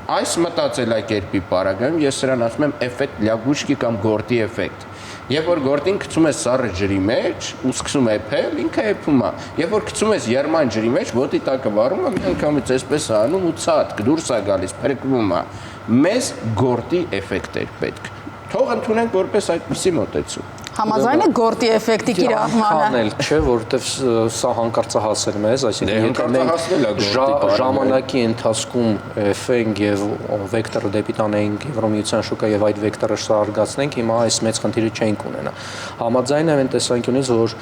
Այս մտածելակերպի պարագայում ես սրան ասում եմ էֆեկտ լյագուշկի կամ գորտի էֆեկտ։ Երբ որ գորտին գցում ես սառը ջրի մեջ ու սկսում էփել, ինքը էփում է։ Երբ որ գցում ես երման ջրի մեջ, ոտի տակը վառում է, միանգամից այսպես անում ու ցածկ դուրս է գալիս, փրկվում է։ Մեզ գորտի էֆեկտ էր պետք։ Թող ընդունենք որպես այդպիսի մոտեցում։ Համաձայն եք գորտի էֆեկտի կիրառմանը։ Չէ, որովհետև սա հանկարծահասել մեզ, այսինքն եթե մենք ժամանակի ընթացքում էֆենք եւ վեկտորը դեպի տանենք Եվրոմիության շուկա եւ այդ վեկտորը շարժացնենք, հիմա այս մեծ խնդիրը չենք ունենա։ Համաձայն եմ այն տեսանկյունից, որ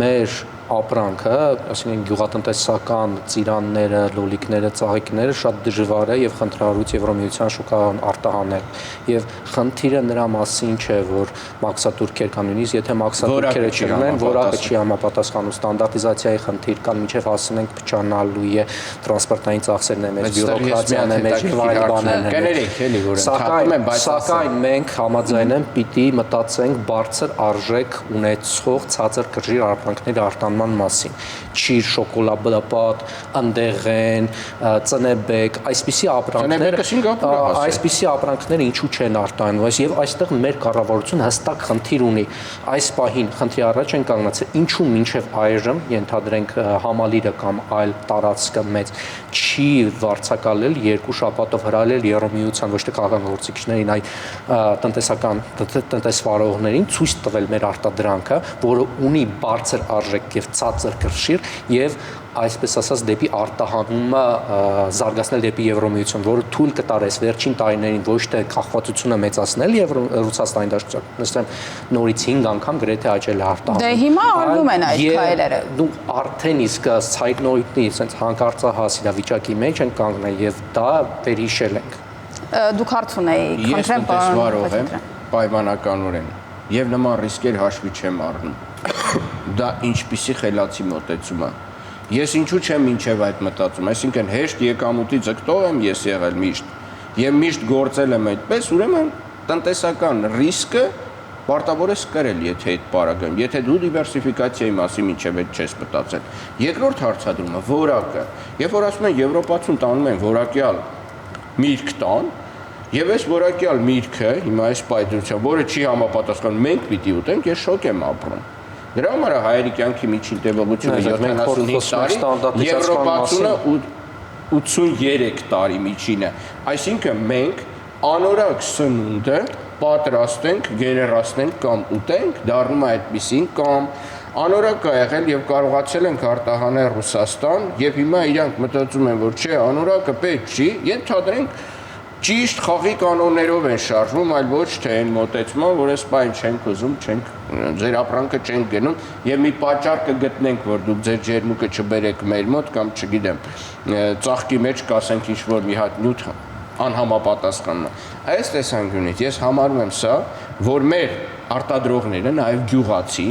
մեր ապրանքը, այսինքն գյուղատնտեսական ծիրանները, լոլիկները, ծաղիկները շատ դժվար է եւ խնդրահարույց Եվրոմիության շուկան արտահանել։ Եվ խնդիրը նրա մասին չէ, որ մաքսատուրքեր կան, նույնիսկ եթե մաքսատուրքերը չլինեն, որակը չի համապատասխանում, ստանդարտիզացիայի խնդիր կան, մինչեւ հասնենք փչանալու է, տրանսպորտային ծախսերն է մեջ, բյուրոկրատիան է մեջ եւ այլ բաներ։ Սակայն մենք համաձայն եմ պիտի մտածենք բարձր արժեք ունեցող ցածր կրժիր ապրանքների արտահանման մասին։ Ճիր, շոկոլադապատ, ընդեղեն, ծնեբեկ, այսպիսի ապրանքները ինչու չեն արտահանվում, եւ այստեղ մեր կառավարությունը հստակ խնդիր ունի։ Այս պահին խնդրի առաջ են կանգնացել, ինչու մինչև այժմ ենթադրենք համալիրը կամ այլ տարածքը մեծ չի վարձակալել 2 շաբաթով հրավիրել Եվրոմիության ոչ թե քաղաքական գործիչներին, այլ տնտեսվարողներին ցույց տվել մեր արտադրանքը, որը ունի բարձր արժեք եւ ցածր կրշիր եւ այսպես ասած դեպի արտահանումը զարգացնել դեպի Եվրոմիություն, որը թույլ կտարես վերջին տարիներին ոչ թե կախվածությունը մեծացնել եւ Ռուսաստանի Դաշնության նորից 5 անգամ գրեթե աճել է արտահանումը։ Դե հիմա արվում են այդ քայլերը։ Դու արդեն իսկ ցայտնոյտնի sense հանկարծահաս իրավիճակի մեջ են կանգնել եւ դա վերհիշել ենք։ Դուք հարց ունեիք, խնդրեմ պարոն, պայմանականորեն եւ նման ռիսկեր հաշվի չեմ առնում։ Դա ինչպիսի խելացի մոտեցում է։ Ես ինչու չեմ մինչև այդ մտածում, այսինքն հեշտ եկամուտի ձգտող եմ ես եղել միշտ եւ միշտ գործել եմ այդպես, ուրեմն տնտեսական ռիսկը պարտավոր ես կրել, եթե այդ պարագայում, եթե դու դիվերսիֆիկացիայի մասին մինչև այդ չես մտածել։ Երկրորդ հարցադրումը որակը։ Երբ որ ասում են Եվրոպացուն տանում են որակյալ միրգ տան, եւ այս որակյալ միրգը հիմա այս պայծրությամբ, որը չի համապատասխանում, մենք պիտի ուտենք, ես շոկ եմ ապրում։ Դրա համար է հայերի կյանքի միջին տևողությունը 75 տարի, Եվրոպացունը 83 տարի միջինը։ Այսինքն մենք անորակ սնունդը պատրաստենք, գեներացնենք կամ ուտենք, դառնում է այդպեսին կամ անորակ է եղել եւ կարողացել ենք արտահանել Ռուսաստան եւ հիմա իրանք մտածում են, որ չէ, անորակը պետք չի, ենթադրենք ճիշտ խաղի կանոններով են շարժվում, այլ ոչ թե այն մոտեցման, որ այս բան չենք ուզում, չենք ձեր ապրանքը չենք գնում եւ մի պատճառ կգտնենք, որ դուք ձեր ջերմուկը չբերեք մեր մոտ կամ չգիտեմ, ծաղկի մեջ կասենք ինչ որ մի հատ նյութ անհամապատասխանում է։ Այս տեսանկյունից ես համարում եմ սա, որ մեր արտադրողները, նաեւ գյուղացի,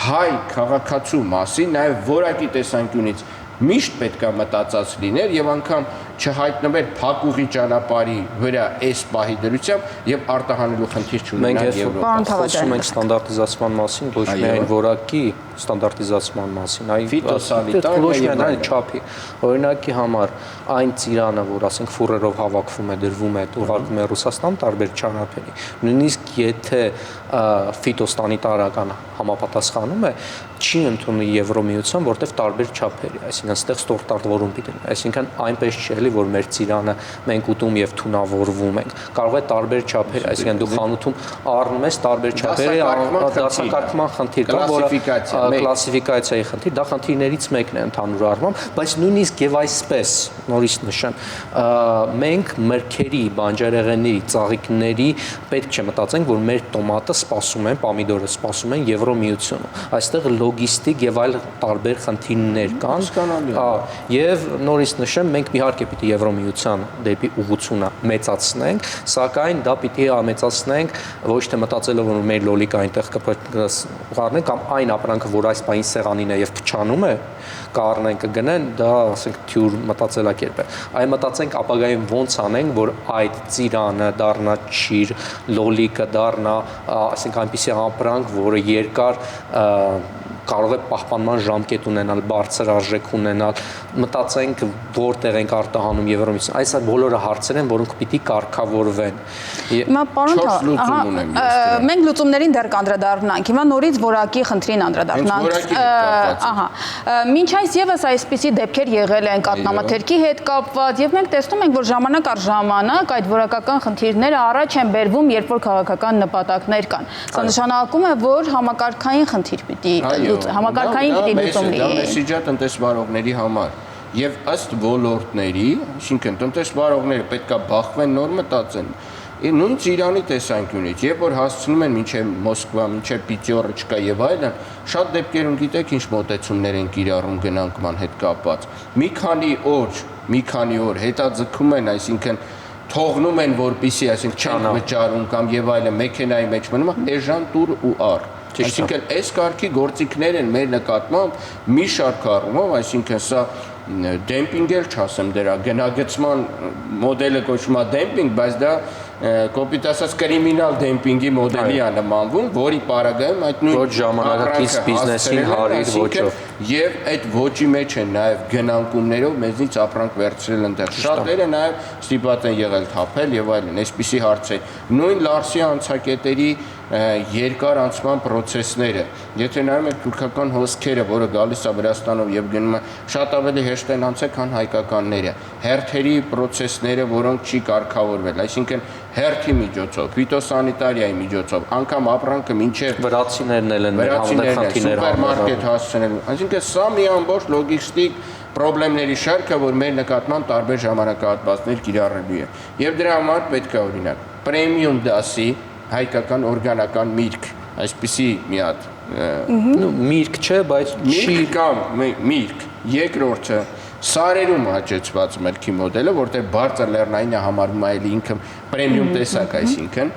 հայ քաղաքացու մասին, նաեւ որակի տեսանկյունից միշտ պետք է մտածած լիներ եւ անգամ չհայտնվեր փակուղի ճանապարհի վրա այս պահի դրությամբ եւ արտահանելու խնդիր չունենալ Եվրոպայում։ Խոսում ենք ստանդարտիզացման մասին, ոչ միայն որակի ստանդարտիզացման մասին, այլ ֆիտոսանիտարի չափի։ Օրինակի համար այն ծիրանը, որ ասենք ֆուրերով հավաքվում է, դրվում է, ուղարկվում է Ռուսաստան տարբեր ճանապարհի։ Նույնիսկ եթե ֆիտոսանիտարական համապատասխանում է, չի ընդունում Եվրոմիության, որտեղ տարբեր չափերի, այսինքն այստեղ ստորտարտվորում պիտի լինի, այսինքն այնպես չէ, էլի, որ մեր ծիրանը մենք ուտում եւ թունավորվում ենք։ Կարող է տարբեր չափեր, այսինքն դու խանութում առնում ես տարբեր չափերի դասակարգման խնդիր կա, որը կլասիֆիկացիայի խնդիր, դա խնդիրներից մեկն է ընդհանուր առմամբ, բայց նույնիսկ եւ այսպես նորից նշեմ, մենք մրգերի, բանջարեղենների, ծաղիկների պետք չէ մտածենք, որ մեր տոմատը սպասում են, պոմիդորը սպասում են Եվրոմիությունում։ Այստեղ լոգիստիկ եւ այլ տարբեր խնդիրներ կան, եւ նորից նշեմ, մենք իհարկե պիտի Եվրոմիության դեպի ուղղությունը մեծացնենք, սակայն դա պիտի մեծացնենք ոչ թե մտածելով, որ մեր լոլիկը այնտեղ կառնենք կամ այն ապրանքը, որ այս բանի սեղանին է եւ փչանում է, կառնենք կգնեն, դա ասենք թյուր մտածելակերպ է։ Այ մտածենք ապագայում ոնց անենք, որ այդ ծիրանը դառնա ճիր, լոլիկը դառնա, ասենք այնպիսի ապրանք, որը երկար կարող է պահպանման ժամկետ ունենալ, բարձր արժեք ունենալ, մտածենք որտեղ ենք արտահանում Եվրոմիություն։ Այս բոլորը հարցեր են, որոնք պիտի կարգավորվեն։ Հիմա պարոն, մենք լուծումներին դեռ կանդրադառնանք։ Հիմա նորից որակի խնդրին անդրադառնանք։ Ահա։ Մինչ այս եւս այսպիսի դեպքեր եղել են կատնամթերքի հետ կապված, եւ մենք տեսնում ենք, որ ժամանակ առ ժամանակ այդ որակական խնդիրները առաջ են բերվում, երբ որ քաղաքական նպատակներ կան։ Սա նշանակում է, որ համակարգային խնդիր պիտի համակարգային լուծում լինի։ Դա մեսիջա տնտեսվարողների համար եւ ըստ ոլորտների, այսինքն տնտեսվարողները պետքա բախվեն նոր մտածեն։ Նույն Իրանի տեսանկյունից, երբ որ հասցնում են մինչև Մոսկվա, մինչև Պիտյորոչկա եւ այլն, շատ դեպքերում գիտեք ինչ մոտեցումներ են կիրառում գնանկման հետ կապված։ Մի քանի օր հետաձգում են, այսինքն թողնում են, որպիսի, այսինքն չան վճարում կամ եւ այլն, մեքենայի մեջ մնում, էժան տուր ու առ։ Այսինքն այս կարգի գործիքներ են մեր նկատմամբ մի շարք առումով, այսինքն սա դեմպինգ էլ չասեմ դրա, գնագծման մոդելը կոչվում է դեմպինգ, բայց դա կոպիտ ասած կրիմինալ դեմպինգի մոդելի է նմանվում, որի պարագայում այդ նույն ոչ ժամանակակից բիզնեսին հարիր ոճով եւ այդ ոճի մեջ են նաեւ գնանկումներով մեզնից ապրանք վերցրել այնտեղ։ Շատերը նաեւ ստիպված են եղել թափել եւ այլն, այսպիսի հարցեր։ Նույն Լարսի անցակետերի երկար անցման process-ները, եթե նայում եք թուրքական հոսքերը, որը գալիս է Վրաստանով եւ գնում է, շատ ավելի հեշտ են անցել, քան հայկականները։ Հերթերի process-ները, որոնք չի կարգավորվել, այսինքն հերթի միջոցով, ֆիտոսանիտարիայի միջոցով, անգամ ապրանքը մինչև վրացիներն են մեր համանդրխնդիրներ սուպերմարկետ հասցնելու։ Այսինքն սա մի ամբողջ լոգիստիկ պրոբլեմների շարքը, որ մեր նկատմամբ տարբեր ժամանակահատվածներ կիրառելու է։ Եվ դրա համար պետք է օրինակ պրեմիում դասի հայկական օրգանական միրգ, այսպիսի մի հատ միրգ չէ, բայց միրգ կամ միրգ, երկրորդը սարերում հաճեցված մրգի մոդելը, որտեղ բարձր լեռնային է համարվում այլ ինքը պրեմիում տեսակ, այսինքն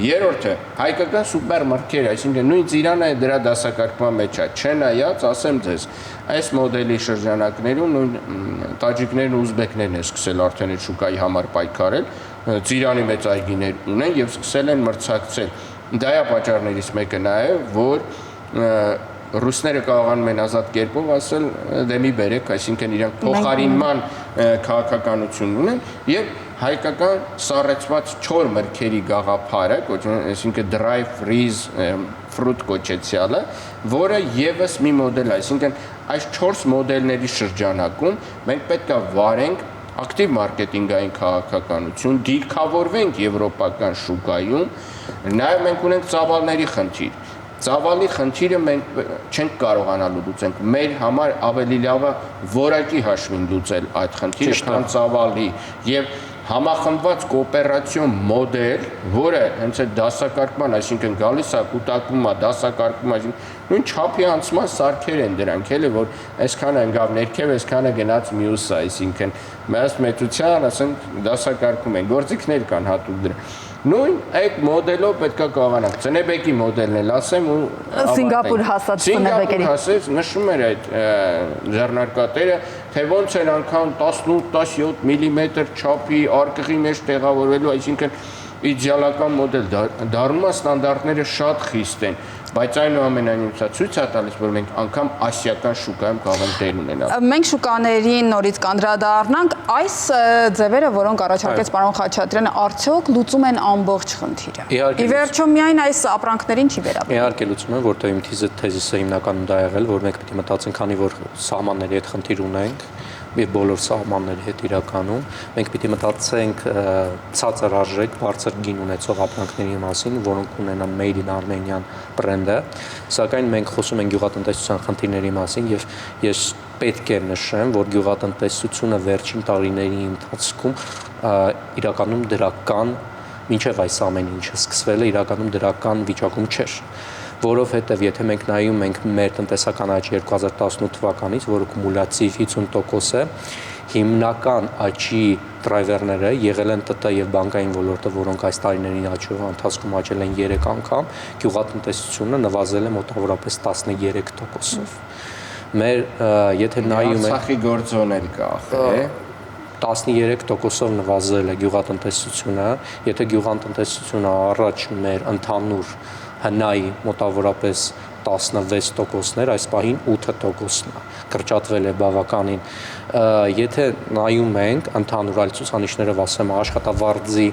երրորդը հայկական սուպերմարկետ, այսինքն նույն Իրանը դրա դասակարգման մեջ է, չնայած ասեմ ձեզ, այս մոդելի շրջանակներում նույն տաջիկներն ու ուզբեկներն են սկսել արդեն այդ շուկայի համար պայքարել, Իրանի մեծ այգիներ ունեն եւ սկսել են մրցակցել։ Դա է պատճառներից մեկը նաեւ, որ ռուսները կարողանում են ազատ կերպով ասել դե մի բերեք, այսինքն իրանք փոխարինման քաղաքականություն ունեն եւ հայկական սառեցված չոր մրգերի գաղափարը, այսինքն dry freeze fruit կոչեցյալը, որը եւս մի մոդել է, այսինքն այս 4 մոդելների շրջանակում մենք պետք է վարենք ակտիվ մարքեթինգային քաղաքականություն, դիրքավորվենք եվրոպական շուկայում, նաև մենք ունենք ծավալների խնդիր։ Ծավալի խնդիրը մենք չենք կարողանալու լուծենք։ Մեր համար ավելի լավ է որակի հաշվին լուծել այդ խնդիրը, քան ծավալի եւ համախմբված կոոպերացիոն մոդել, որը հենց այդ դասակարգման, այսինքն գալիս է կուտակվում է, դասակարգվում է, նույն չափի անցման սարքեր են դրանք, էլի որ այսքանը ընկավ ներքև, այսքանը գնաց մյուսը, այսինքն մեծ մեծության, ասենք, դասակարգում են, գործիքներ կան հատուկ դրա։ Նույն այդ մոդելով պետք է կարողանանք Ծնեբեկի մոդելն էլ ասեմ ու Սինգապուր հասած Ծնեբեկերի հասած նշում էր այդ ձեռնարկատերը թե ոնց են անգամ 18-17 մմ չափի արկղի մեջ տեղավորվելու, այսինքն իդեալական մոդել դառնում է ստանդարտները շատ խիստ են, բայց այնուամենայնիվ սա ցույց է տալիս, որ մենք անգամ ասիական շուկայում կարող ենք դեր ունենալ։ Մենք շուկաներին նորից կանդրադառնանք, այս ձևերը, որոնք առաջարկեց պարոն Խաչատրյանը, արդյոք լուծում են ամբողջ խնդիրը։ Ի վերջո միայն այս ապրանքներին չի վերաբերվում։ Իհարկե լուծում են, որտեղ իմ թեզիսը հիմնականում դա եղել, որ մենք պետք է մտածենք, քանի որ սահմանների հետ խնդիր ունենք, եւ բոլոր սահմանների հետ իրականում մենք պիտի մտածենք ցածր արժեք, բարձր գին ունեցող ապրանքների մասին, որոնք ունենան Made in Armenian բրենդը, սակայն մենք խոսում ենք գյուղատնտեսության խնդիրների մասին եւ ես պետք է նշեմ, որ գյուղատնտեսությունը վերջին տարիների ընթացքում իրականում դրական, մինչև այս ամեն ինչը սկսվել է, իրականում դրական վիճակում չէր, որովհետև եթե մենք նայում ենք մեր տնտեսական աճ 2018 թվականից, որը կումուլյատիվ 50% է, հիմնական աճի դրայվերները եղել են ՏՏ եւ բանկային ոլորտը, որոնք այս տարիների աճի ընթացքում աճել են 3 անգամ, գյուղատնտեսությունը նվազել է մոտավորապես 13%-ով։ Մեր եթե նայում ենք Արցախի գործոն էլ կա, 13%-ով նվազել է գյուղատնտեսությունը, եթե գյուղատնտեսությունը առաջ մեր ընդհանուր հնայի մոտավորապես 16%-ներ, այս պահին 8%-ն է, կրճատվել է բավականին։ Եթե նայում ենք ընդհանուր այլ ցուցանիշներով ասեմ աշխատավարձի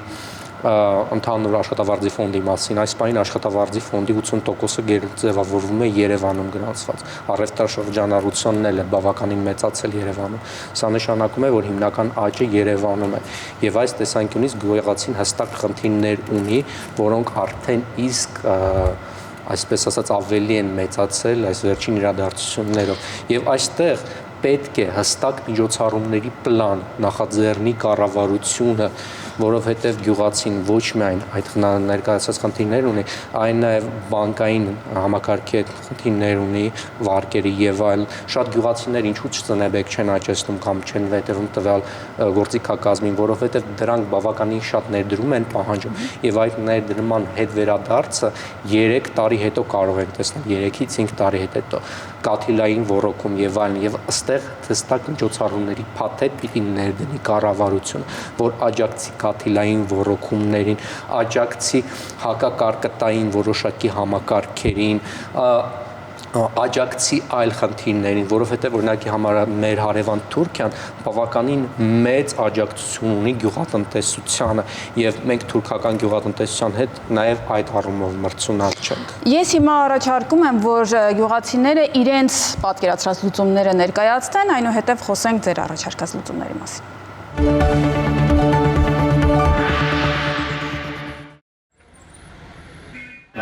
ընդհանուր աշխատավարձի ֆոնդի մասին, այս պահին աշխատավարձի ֆոնդի 80%-ը ձևավորվում է Երևանում գնացված։ Առևտրաշրջանառությունն էլ է բավականին մեծացել Երևանում։ Սա նշանակում է, որ հիմնական աճը Երևանում է։ Եվ այս տեսանկյունից գյուղացին հստակ խնդիրներ ունի, որոնք արդեն իսկ այսպես ասած ավելի են մեծացել այս վերջին իրադարձություններով։ Եվ այստեղ պետք է հստակ միջոցառումների պլան նախաձեռնի կառավարությունը, որովհետև գյուղացին ոչ միայն այդ ներկայացած խնդիրներ ունի, այլ նաև բանկային համակարգի հետ խնդիրներ ունի, վարկերի եւ այլ։ Շատ գյուղացիներ ինչու չծնեբեք չեն աճեցնում կամ չեն հետևում տվյալ գործիքակազմին, որովհետև դրանք բավականին շատ ներդրում են պահանջում եւ այդ ներդրման հետ վերադարձը 3 տարի հետո կարող ենք տեսնել, 3-ից 5 տարի հետո կաթիլային ոռոգում եւ այլն եւ ըստեղ հստակ միջոցառումների փաթեթ պիտի ներդնի կառավարությունը, որ աջակցի կաթիլային ոռոգումներին, աջակցի հակակարկտային որոշակի համակարգերին, աջակցի այլ խնդիրներին, որովհետև օրինակի համար մեր հարևան Թուրքիան բավականին մեծ աջակցություն ունի գյուղատնտեսությանը եւ մենք թուրքական գյուղատնտեսության հետ նաեւ այդ առումով մրցունակ չենք։ Ես հիմա առաջարկում եմ, որ գյուղացիները իրենց պատկերացրած լուծումները ներկայացնեն, այնուհետև խոսենք ձեր առաջարկած լուծումների մասին։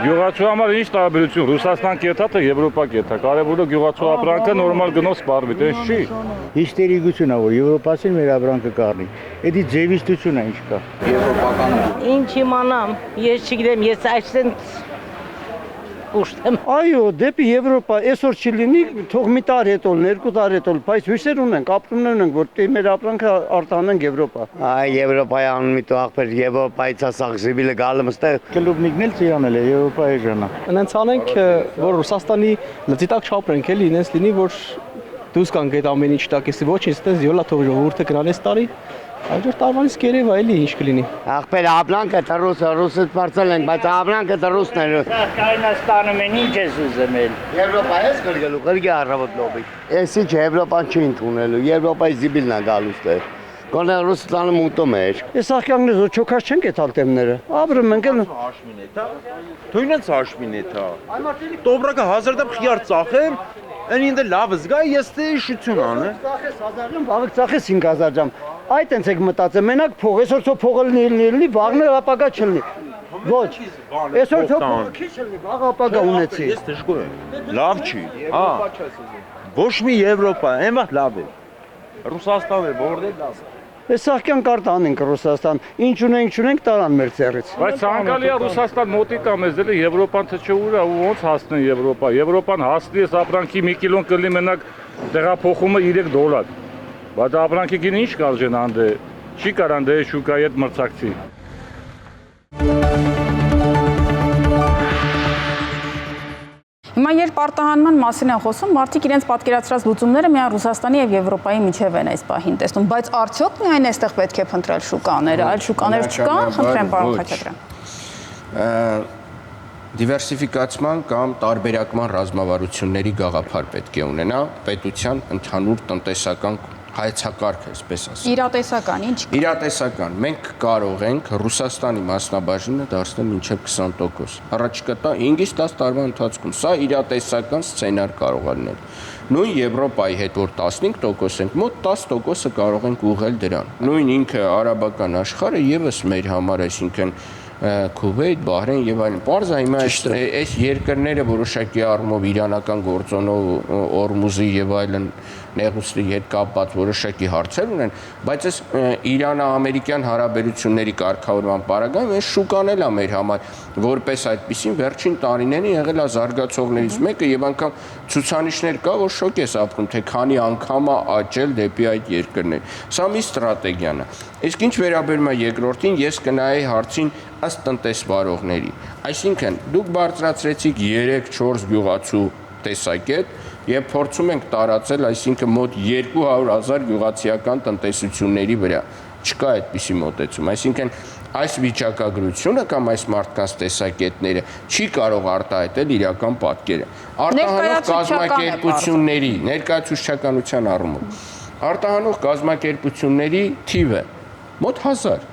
Գյուղացու համար ինչ տարբերություն, Ռուսաստան կեթա թե Եվրոպա կեթա, կարևորը գյուղացու ապրանքը նորմալ գնով սպառվի, դες չի։ Հիստերիկություն է, որ Եվրոպասին մեր ապրանքը կառնի։ Էդի ձևիստություն է ինչ կա։ Եվրոպական Ինչ իմանամ, ես չգիտեմ, ես այսպես ուշտեմ։ Այո, դեպի Եվրոպա այսօր չլինի, թող մի տարի հետո, 2 տարի հետո, բայց հույսեր ունենք, ապրումներ ունենք, որ մեր ապրանքը արտահանենք Եվրոպա։ Այ Եվրոպայի անունի տու ախպեր Եվրոպայից ասախզիբիլը գալը մստեղ Կլուբնիկն էլ ծիրանել է Եվրոպայի ժանա։ Անենց անենք, որ Ռուսաստանի լծիտակ չապրենք էլի, ինձ լինի, որ դուս կանք այդ ամեն ինչ տակեսի ոչինչ, ստես յոլա թող ժողովուրդը գրանես տարի, Այժմ տարվանից կերևա էլի ինչ կլինի։ Ախպեր ապրանքը դա ռուսը բարձել են, բայց ապրանքը դա ռուսն է։ Կայնաստանում են ինչ ես ուզում էլ։ Եվրոպայից գրգելու, գրգի առավոտ լոբի։ Էս ինչ Եվրոպան չի ընդունելու, Եվրոպայի զիբիլն է գալուց դեր։ Գոնե Ռուսաստանը մուտում է։ Այս աղքյանքները զո չոքած չեն կետալ տեմները։ Ապրում ենք էլ։ Թույնից հաշմինեթա։ Տոբրակը 1000 դեմ խիար ծախեմ, այն ինձ լավ զգա, ես դե շություն անը։ Ծախես 1000 ժամ, վաղը ծախես 5000 ժամ։ Այդ այնց եք մտածել, մենակ փող, այսօր թող փողը լինի, վաղն ապագա չլինի։ Ոչ։ Այսօր թող փողը քիչ լինի, վաղ ապագա ունեցի։ Ես դժգոհ եմ։ Լավ չի։ Հա։ Ոչ մի Եվրոպա, այնա լավ է։ Ռուսաստանը որտե՞ղ դաս։ Այս աղքյան կարտը անենք Ռուսաստան, ինչ ունենք տարան մեր ծերից։ Բայց ցանկալի է Ռուսաստան մոտիկ է մեզ դե Եվրոպան թե ուրա ու ոնց հասնեն Եվրոպա։ Եվրոպան հասնի այս ապրանքի 1 կիլոն կլինի մենակ տեղափոխումը $3։ Բայց ապրանքի գինը ինչ կարժեն անդե, չի կարան դե շուկայի հետ մրցակցի։ Հիմա երբ արտահանման մասին են խոսում, մարդիկ իրենց պատկերացրած լուծումները միայն Ռուսաստանի եւ Եվրոպայի միջև են այս պահին տեսնում, բայց արդյոք միայն այստեղ պետք է փնտրել շուկաները, այլ շուկաներ չկան, խնդրեմ պարոն Խաչատրյան։ Դիվերսիֆիկացման կամ տարբերակման ռազմավարությունների գաղափար պետք է ունենա պետության ընդհանուր տնտեսական հայեցակարգ, այսպես ասեմ։ Իրատեսական, ինչ կա։ Իրատեսական, մենք կարող ենք Ռուսաստանի մասնաբաժինը դարձնել մինչև 20%։ Առաջիկա 5-ից 10 տարվա ընթացքում սա իրատեսական սցենար կարող է լինել։ Նույն Եվրոպայի հետ որ 15% ենք, մոտ 10%-ը կարող ենք ուղղել դրան։ Նույն ինքը արաբական աշխարհը եւս մեր համար, այսինքն Քուվեյթ, Բահրեյն եւ այլն։ Պարզա հիմա այս երկրները որոշակի առումով իրանական գործոնով, Օրմուզի եւ այլն նեղուցի հետ կապված որոշակի հարցեր ունեն, բայց այս Իրано-ամերիկյան հարաբերությունների կարգավորման պարագայում այս շուկան էլ է մեր համար որպես այդպեսին վերջին տարիներին եղել է զարգացողներից մեկը եւ անգամ ցուցանիշներ կա, որ շոկ ես ապրում, թե քանի անգամ է աճել դեպի այդ երկրներ։ Սա մի ստրատեգիան է։ Իսկ ինչ վերաբերում է երկրորդին, ես կնայեի հարցին ըստ տնտեսվարողների։ Այսինքն, դուք բարձրացրեցիք 3-4 գյուղացու տեսակետ եւ փորձում ենք տարածել, այսինքն մոտ 200,000 գյուղացիական տնտեսությունների վրա։ Չկա այդպիսի մոտեցում։ Այսինքն, այս վիճակագրությունը կամ այս մարդկանց տեսակետները չի կարող արտահայտել իրական պատկերը։ Արտահանող կազմակերպությունների ներկայացուցչականության առումով արտահանող կազմակերպությունների թիվը մոտ 1000։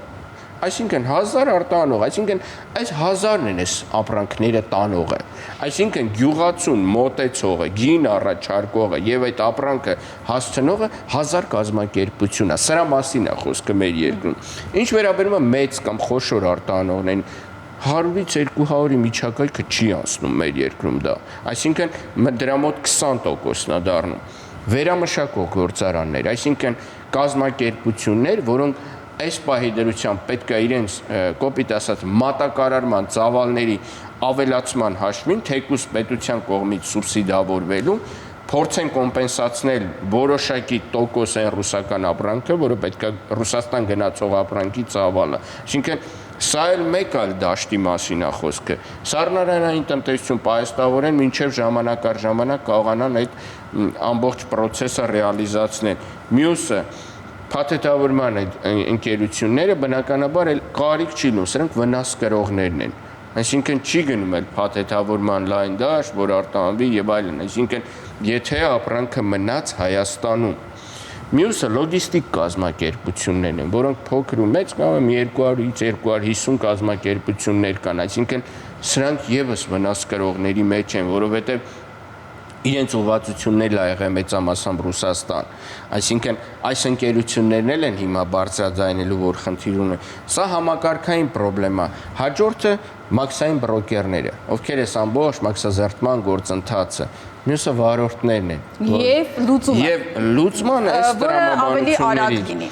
Այսինքն 1000 արտահանող, այսինքն այս 1000-ն են այս ապրանքները տանողը։ Այսինքն գյուղացուն մոտեցողը, գին առաջարկողը եւ այդ ապրանքը հասցնողը 1000 կազմակերպություն է։ Սրա մասին է խոսքը մեր երկրում։ Ինչ վերաբերում է մեծ կամ խոշոր արտահանողներին, 100-ից 200-ի միջակայքը չի անցնում մեր երկրում դա։ Այսինքն դրա մոտ 20%-ն է դառնում։ Վերամշակող գործարաններ, այսինքն կազմակերպություններ, որոնք այս պահի դրությամբ պետք է իրենց կոպիտ ասած մատակարարման ծավալների ավելացման հաշվին թեկուզ պետության կողմից սուբսիդավորվելու փորձեն կոմպենսացնել որոշակի տոկոս այն ռուսական ապրանքը, որը պետք է Ռուսաստան գնացող ապրանքի ծավալը։ Այսինքն սա էլ մեկ այլ դաշտի մասին է խոսքը։ Սառնարանային տնտեսություն պահեստավորեն մինչև ժամանակ առ ժամանակ կարողանան այդ ամբողջ process-ը ռեալիզացնել։ Մյուսը փաթեթավորման ընկերությունները բնականաբար էլ կարիք չի լինում, սրանք վնաս կրողներն են։ Այսինքն չի գնում էլ փաթեթավորման լայն դաշտ, որ արտահանվի եւ այլն։ Այսինքն եթե ապրանքը մնաց Հայաստանում, մյուսը լոգիստիկ կազմակերպություններն են, որոնք փոքր ու մեծ կամ 200-ից 250 կազմակերպություններ կան, այսինքն սրանք եւս վնաս կրողների մեջ են, որովհետեւ իրենց ուղղվածություններն ա եղել մեծամասամբ Ռուսաստան։ Այսինքն այս ընկերություններն էլ են հիմա բարձրաձայնելու, որ խնդիր ունեն։ Սա համակարգային խնդրեմ է։ Հաջորդը մաքսային բրոկերները, ովքեր այս ամբողջ մաքսազերծման գործընթացը, մյուսը վարորդներն են։ Եվ լուծումը։ Եվ լուծման այս տրամաբանությունների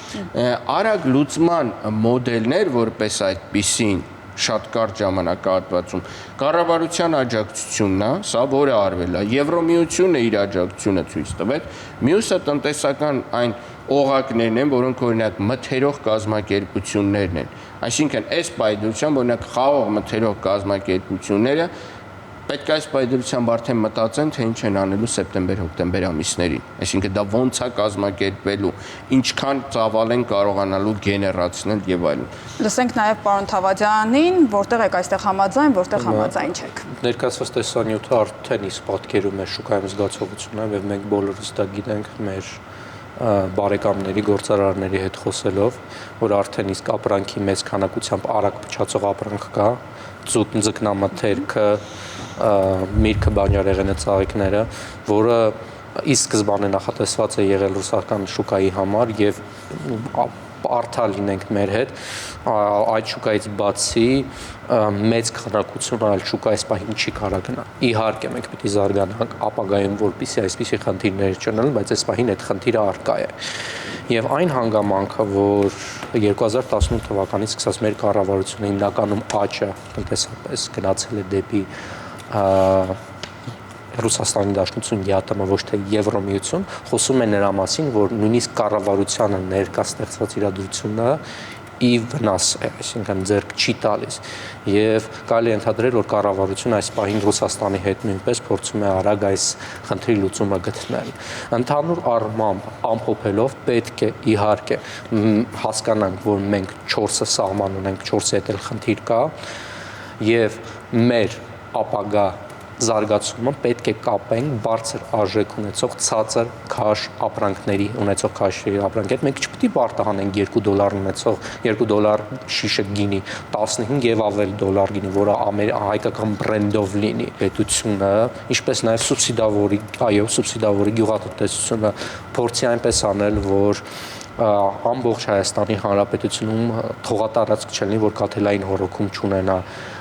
արագ լուծման մոդելներ, որպես այդպիսին շատ կարճ ժամանակահատվածում կառավարության աջակցությունն է, սա որը արվել է, Եվրոմիությունը իր աջակցությունը ցույց տվեց, մյուսը տնտեսական այն օղակներն են, որոնք օրինակ մթերող կազմակերպություններն են։ Այսինքն այս պայդրությամբ օրինակ խաղող մթերող կազմակերպությունները պետք է այս պայդրությամբ արդեն մտածեն, թե ինչ են անելու սեպտեմբեր-հոկտեմբեր ամիսներին։ Այսինքն դա ոնց է կազմակերպվելու, ինչքան ծավալ են կարողանալու գեներացնել եւ այլն։ Լսենք նաեւ պարոն Թավադյանին, որտեղ եք այստեղ համաձայն, որտեղ համաձայն չեք։ Ներկայացված տեսանյութը արդեն իսկ պատկերում է շուկայում զգացողությունը եւ մենք բոլորս դա գիտենք մեր բարեկամների գործարարների հետ խոսելով, որ արդեն իսկ ապրանքի մեծ քանակությամբ արագ փչացող ապրանք կա, ծուտ ձկնամթերքը, միրգը, բանջարեղենը, ծաղիկները, որը ի սկզբանե նախատեսված է եղել ռուսական շուկայի համար եւ արդար լինենք մեր հետ, այդ շուկայից բացի մեծ քանակություն այլ շուկա այս պահին չի կարող գնա։ Իհարկե մենք պետք է զարգանանք ապագայում, որպեսզի այսպիսի խնդիրներ չունենան, բայց այս պահին այդ խնդիրը առկա է։ Եվ այն հանգամանքը, որ 2018 թվականից սկսած մեր կառավարությունը հիմնականում աճը տնտեսապես գնացել է դեպի Ռուսաստանի Դաշնություն ԵԱՏՄ ոչ թե Եվրոմիություն, խոսում է նրա մասին, որ նույնիսկ կառավարությանը ներկա ստեղծված իրադրությունը ի վնաս է, այսինքն ձեռք չի տալիս եւ կարելի է ընդհանրել, որ կառավարությունը այս պահին Ռուսաստանի հետ նույնպես փորձում է արագ այս խնդրի լուծումը գտնել։ Ընդհանուր առմամբ ամփոփելով պետք է իհարկե հասկանանք, որ մենք 4-ը սահման ունենք, 4-ի հետ էլ խնդիր կա եւ մեր ապագա զարգացումը պետք է կապենք բարձր արժեք ունեցող ցածր քաշ ապրանքների ունեցող քաշերի ապրանքի հետ։ Մենք չպետք է բարտահանենք $2 ունեցող $2 շիշը գինի 15 եւ ավել դոլար գինի, որը հայկական բրենդով լինի։ Պետությունը, ինչպես նաեւ սուբսիդավորի գյուղատնտեսությունը փորձի այնպես անել, որ ամբողջ Հայաստանի Հանրապետությունում թողատարածք չլինի, որ կաթելային հորոքում չունենա,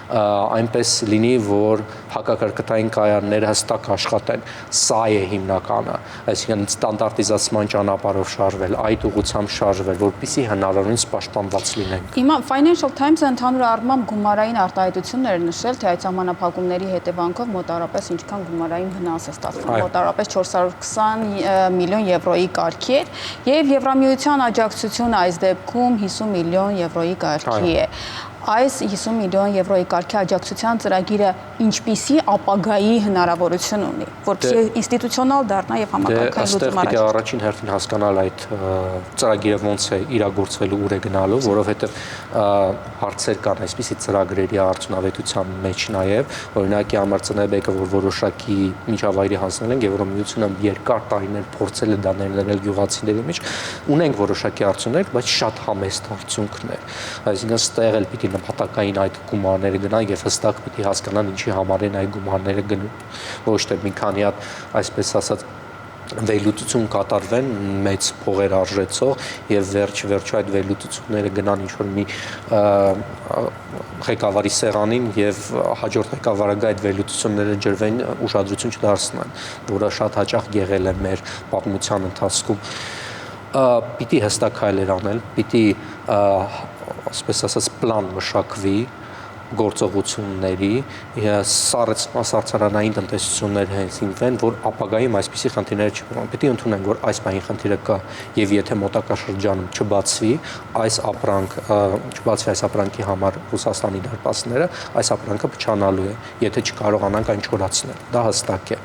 այնպես լինի, որ հակակրկտային կայանները հստակ աշխատեն։ Սա է հիմնականը, այսինքն ստանդարտիզացման ճանապարհով շարժվել, այդ ուղղությամբ շարժվել, որպեսզի հնարավորինս պաշտպանված լինենք։ Հիմա Financial Times-ը ընդհանուր առմամբ գումարային արտահայտություններ նշել, թե այդ սահմանափակումների հետևանքով մոտարապես ինչքան գումարային վնաս է ստացվում, մոտարապես 420 միլիոն եվրոյի կարգի էր, եւ Եվրամիության աջակցությունը այս դեպքում 50 միլիոն եվրոյի կարգի է։ Այս 50 միլիոն եվրոյի կարգի աջակցության ծրագիրը ինչպիսի ապագայի հնարավորություն ունի, որպեսզի ինստիտուցիոնալ դառնա եւ համակարգային լուծում առաջ։ Առաջին հերթին հասկանալ այդ ծրագիրը ոնց է իրագործվելու, ուր է գնալու, որովհետեւ հարցեր կան այսպիսի ծրագրերի արդյունավետության մեջ նաեւ, օրինակի համար ՑՆԲ-ը, որ որոշակի միջավայրի հասնել են, Եվրամիությունը երկար տարիներ փորձել է դա ներդնել գյուղացիների մեջ, ունենք որոշակի արդյունքներ, բայց շատ համեստ արդյունքներ։ Այսինքն ստեղ էլ պիտի նպատակային այդ գումարները գնան եւ հստակ պիտի հասկանան ինչի համար են այդ գումարները գնում, ոչ թե մի քանի հատ այսպես ասած վերլուծություն կատարվեն մեծ փողեր արժեցող եւ վերջ-վերջո այդ վերլուծությունները գնան ինչ-որ մի ղեկավարի սեղանին եւ հաջորդ ղեկավարը գա այդ վերլուծությունները ջրվեն ուշադրություն չդարձնեն, որը շատ հաճախ եղել է մեր պատմության ընթացքում։ Պիտի հստակ քայլեր անել, պիտի ասպես ասած պլան մշակվի գործողությունների, սառցարանային տնտեսություններ հենցինվեն, որ ապագայում այսպիսի խնդիրներ չկան։ Պետք է ընդունենք, որ այս բանի խնդիրը կա եւ եթե մոտակա շրջանում չբացվի այս ապրանքի համար Ռուսաստանի դարպասները, այս ապրանքը փչանալու է, եթե չկարողանանք այն չորացնել։ Դա հստակ է։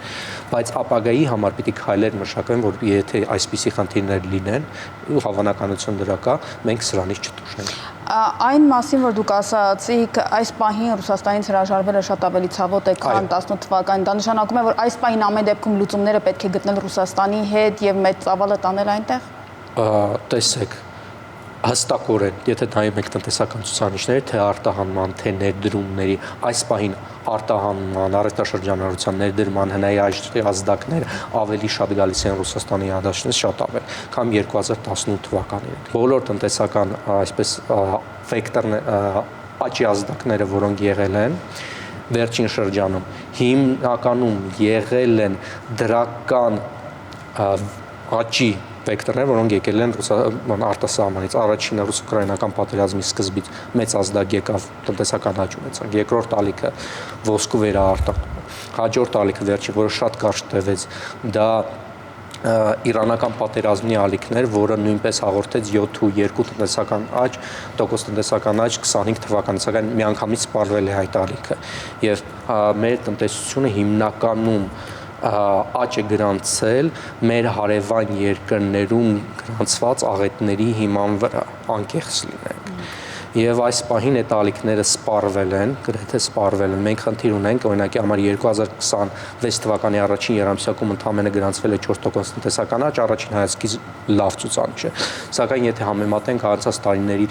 Բայց ապագայի համար պիտի քայլեր մշակվեն, որ եթե այսպիսի խնդիրներ լինեն, ու հավանականություն դրա կա, մենք սրանից չտուժենք։ Այն մասին, որ դուք ասացիք, այս պահին Ռուսաստանից հրաժարվելը շատ ավելի ցավոտ է, քան 18 թվականին, դա նշանակում է, որ այս պահին ամեն դեպքում լուծումները պետք է գտնել Ռուսաստանի հետ եւ մեծ ծավալը տանել այնտեղ։ Տեսեք, հստակորեն, եթե նայում եք տնտեսական ցուցանիշները, թե արտահանման, թե ներդրումների, այս պահին արտահանման, առևտրաշրջանառության ներդրման հնայի ազդակները ավելի շատ գալիս են Ռուսաստանի հանդաշնից շատ ավել, քան 2018 թվականին։ Բոլոր տնտեսական այսպես աճի ազդակները, որոնք եղել են վերջին շրջանում, հիմնականում եղել են դրական աճի վեկտորներ, որոնք եկել են արտասահմանից։ Առաջինը ռուս-ուկրաինական պատերազմի սկզբից մեծ ազդակ եկավ տնտեսական աճ ունեցանք։ Երկրորդ ալիքը ոսկու վերաարտադրումը։ Հաջորդ ալիքը վերջի, որը շատ կարճ տևեց, դա իրանական պատերազմի ալիքներ, որը նույնպես հաղորդեց 7.2 տնտեսական աճ, տոկոս տնտեսական աճ 25 թվականից, սակայն միանգամից սպառվել է այդ ալիքը։ Եվ մեր տնտեսությունը հիմնականում աճ է գրանցել մեր հարևան երկրներում գրանցված աղետների հիման վրա, անկեղծ լինենք։ Եվ այս պահին այդ ալիքները սպառվել են, գրեթե սպառվել են։ Մենք խնդիր ունենք, օրինակի համար 2026 թվականի առաջին երամսյակում ընդամենը գրանցվել է 4% տնտեսական աճ, առաջին հայացքից լավ ցուցանիշ է։ Սակայն եթե համեմատենք անցած տարիների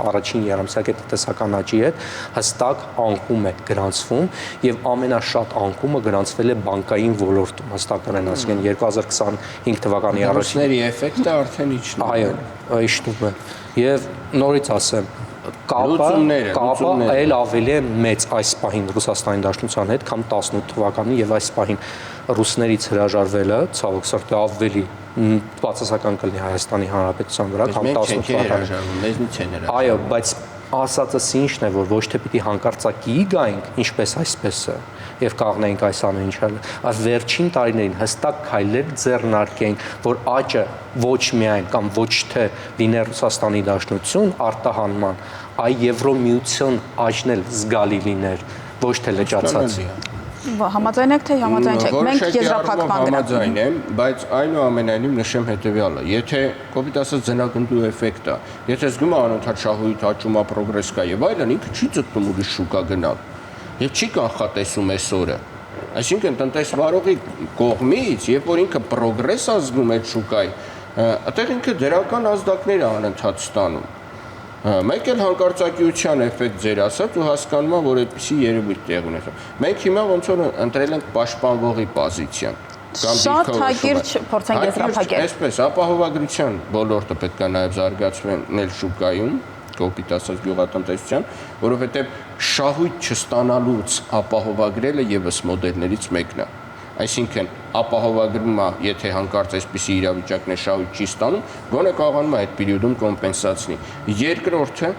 առաջին երամսյակի տնտեսական աճի հետ, հստակ անկում է գրանցվում եւ ամենաշատ անկումը գրանցվել է բանկային ոլորտում, հստակորեն ասենք 2025 թվականի առաջին էֆեկտը արդեն իջնում է։ Այո, իջնում է։ Եվ նորից ասեմ, կապը այլ ավելի է մեծ այս պահին Ռուսաստանի Դաշնության հետ, քան 18 թվականին եւ այս պահին ռուսներից հրաժարվելը ցավոք սրտի ավելի բացասական կլինի Հայաստանի Հանրապետության վրա, քան 18 թվականին։ Այո, բայց ասածս ինչն է, որ ոչ թե պիտի հանկարծակի գայինք, ինչպես այսպեսը, եւ կաղնենք այս ամեն ինչը, այլ վերջին տարիներին հստակ քայլեր ձեռնարկենք, որ աճը ոչ միայն կամ ոչ թե լիներ Ռուսաստանի Դաշնություն արտահանման, այլ Եվրոմիություն աճն էլ զգալի լիներ, ոչ թե լճացած։ Համաձայն եք, թե համաձայն չեք։ Մենք եզրափակման համաձայն եմ, բայց այնուամենայնիվ նշեմ հետեւյալը. եթե կոպիտ ասած ձնագնդու էֆեկտը, եթե զգում է անընդհատ շահույթ աճում է, պրոգրես կա եւ այլն, ինքը չի ձգտում ուրիշ շուկա գնալ։ Եվ չի կանխատեսում այսօրը, Այսինքն տնտեսվարողի կողմից, երբ որ ինքը պրոգրես ազգում այդ շուկայի, այդտեղ ինքը դրական ազդակներ է անընդհատ ստանում։ Մեկ էլ հանկարծակիության էֆեկտ ձեր ասած ու հասկանում եմ, որ այդպիսի երևույթ տեղ ունեցավ։ Մենք հիմա ոնց որ ընտրել ենք պաշտպանվողի պոզիցիան։ Շատ հակիրճ փորձենք եզրափակել։ Այսպես ապահովագրության ոլորտը պետք է նաև զարգացնել շուկայում, կոպիտ ասած գյուղատնտեսության, որովհետև շահույթ չստանալուց ապահովագրելը եւս մոդելներից մեկն է։ Այսինքն ապահովագրումը, եթե հանկարծ այսպիսի իրավիճակներ շահույթ չի ստանում, գոնե կարողանում է այդ պերիոդում կոմպենսացնի։ Երկրորդը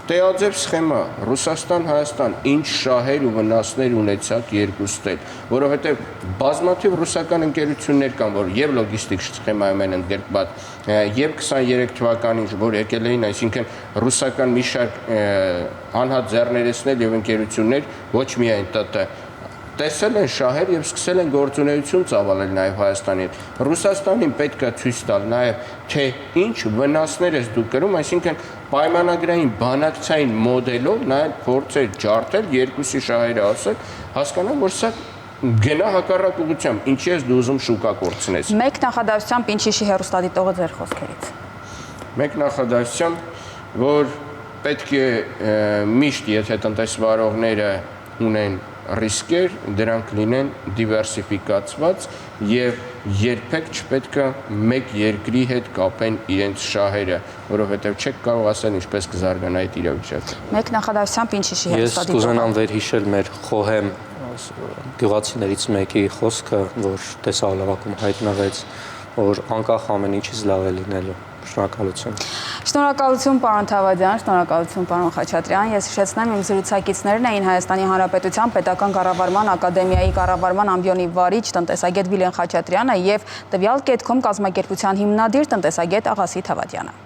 տեղաձև սխեմա Ռուսաստան-Հայաստան ինչ շահեր ու վնասներ ունեցակ երկուստել, որովհետև բազմաթիվ ռուսական ընկերություններ կան, որ եւ լոգիստիկ սխեմայում են ընդգրկված, եւ 23 թվականին, որ եկել էին, այսինքն ռուսական մի շարք անհատ ձեռներեցնել եւ ընկերություններ ոչ միայն ՏՏ տեսել են շահեր եւ սկսել են գործունեություն ծավալել նաեւ Հայաստանի հետ։ Ռուսաստանին պետք է ցույց տալ նաեւ թե ինչ վնասներ է դուք կրում, այսինքն պայմանագրային բանակցային մոդելով նաեւ փորձեր ջարդել երկուսի շահերը ասել, հասկանամ, որ սա գնա հակառակ ուղղությամբ, ինչի ես դու ուզում շուկա կորցնես։ Մեկ նախադասությամբ ինչ հիշի հեռուստադիտողը ձեր խոսքերից։ Մեկ նախադասությամբ, որ պետք է միշտ, եթե տնտեսվարողները ունեն ռիսկեր, դրանք լինեն դիվերսիֆիկացված եւ երբեք չպետք է մեկ երկրի հետ կապեն իրենց շահերը, որովհետեւ չեք կարող ասել ինչպես կզարգանա այդ իրավիճակը։ Մեկ նախադասությամբ ինչ հիշի Ես հեռուստադիտողը։ կուզենամ վերհիշել մեր խոհեմ գյուղացիներից մեկի խոսքը, որ տեսահոլովակում հայտնվեց, որ անկախ ամեն ինչից լավ է լինելու։ Շնորհակալություն։ Շնորհակալություն պարոն Թավադյան, շնորհակալություն պարոն Խաչատրյան։ Ես հիշեցնեմ, իմ զրուցակիցներն էին Հայաստանի Հանրապետության Պետական կառավարման ակադեմիայի կառավարման ամբիոնի վարիչ տնտեսագետ Վիլեն Խաչատրյանը եւ տվյալ կետքում կազմակերպության հիմնադիր տնտեսագետ Աղասի Թավադյանը։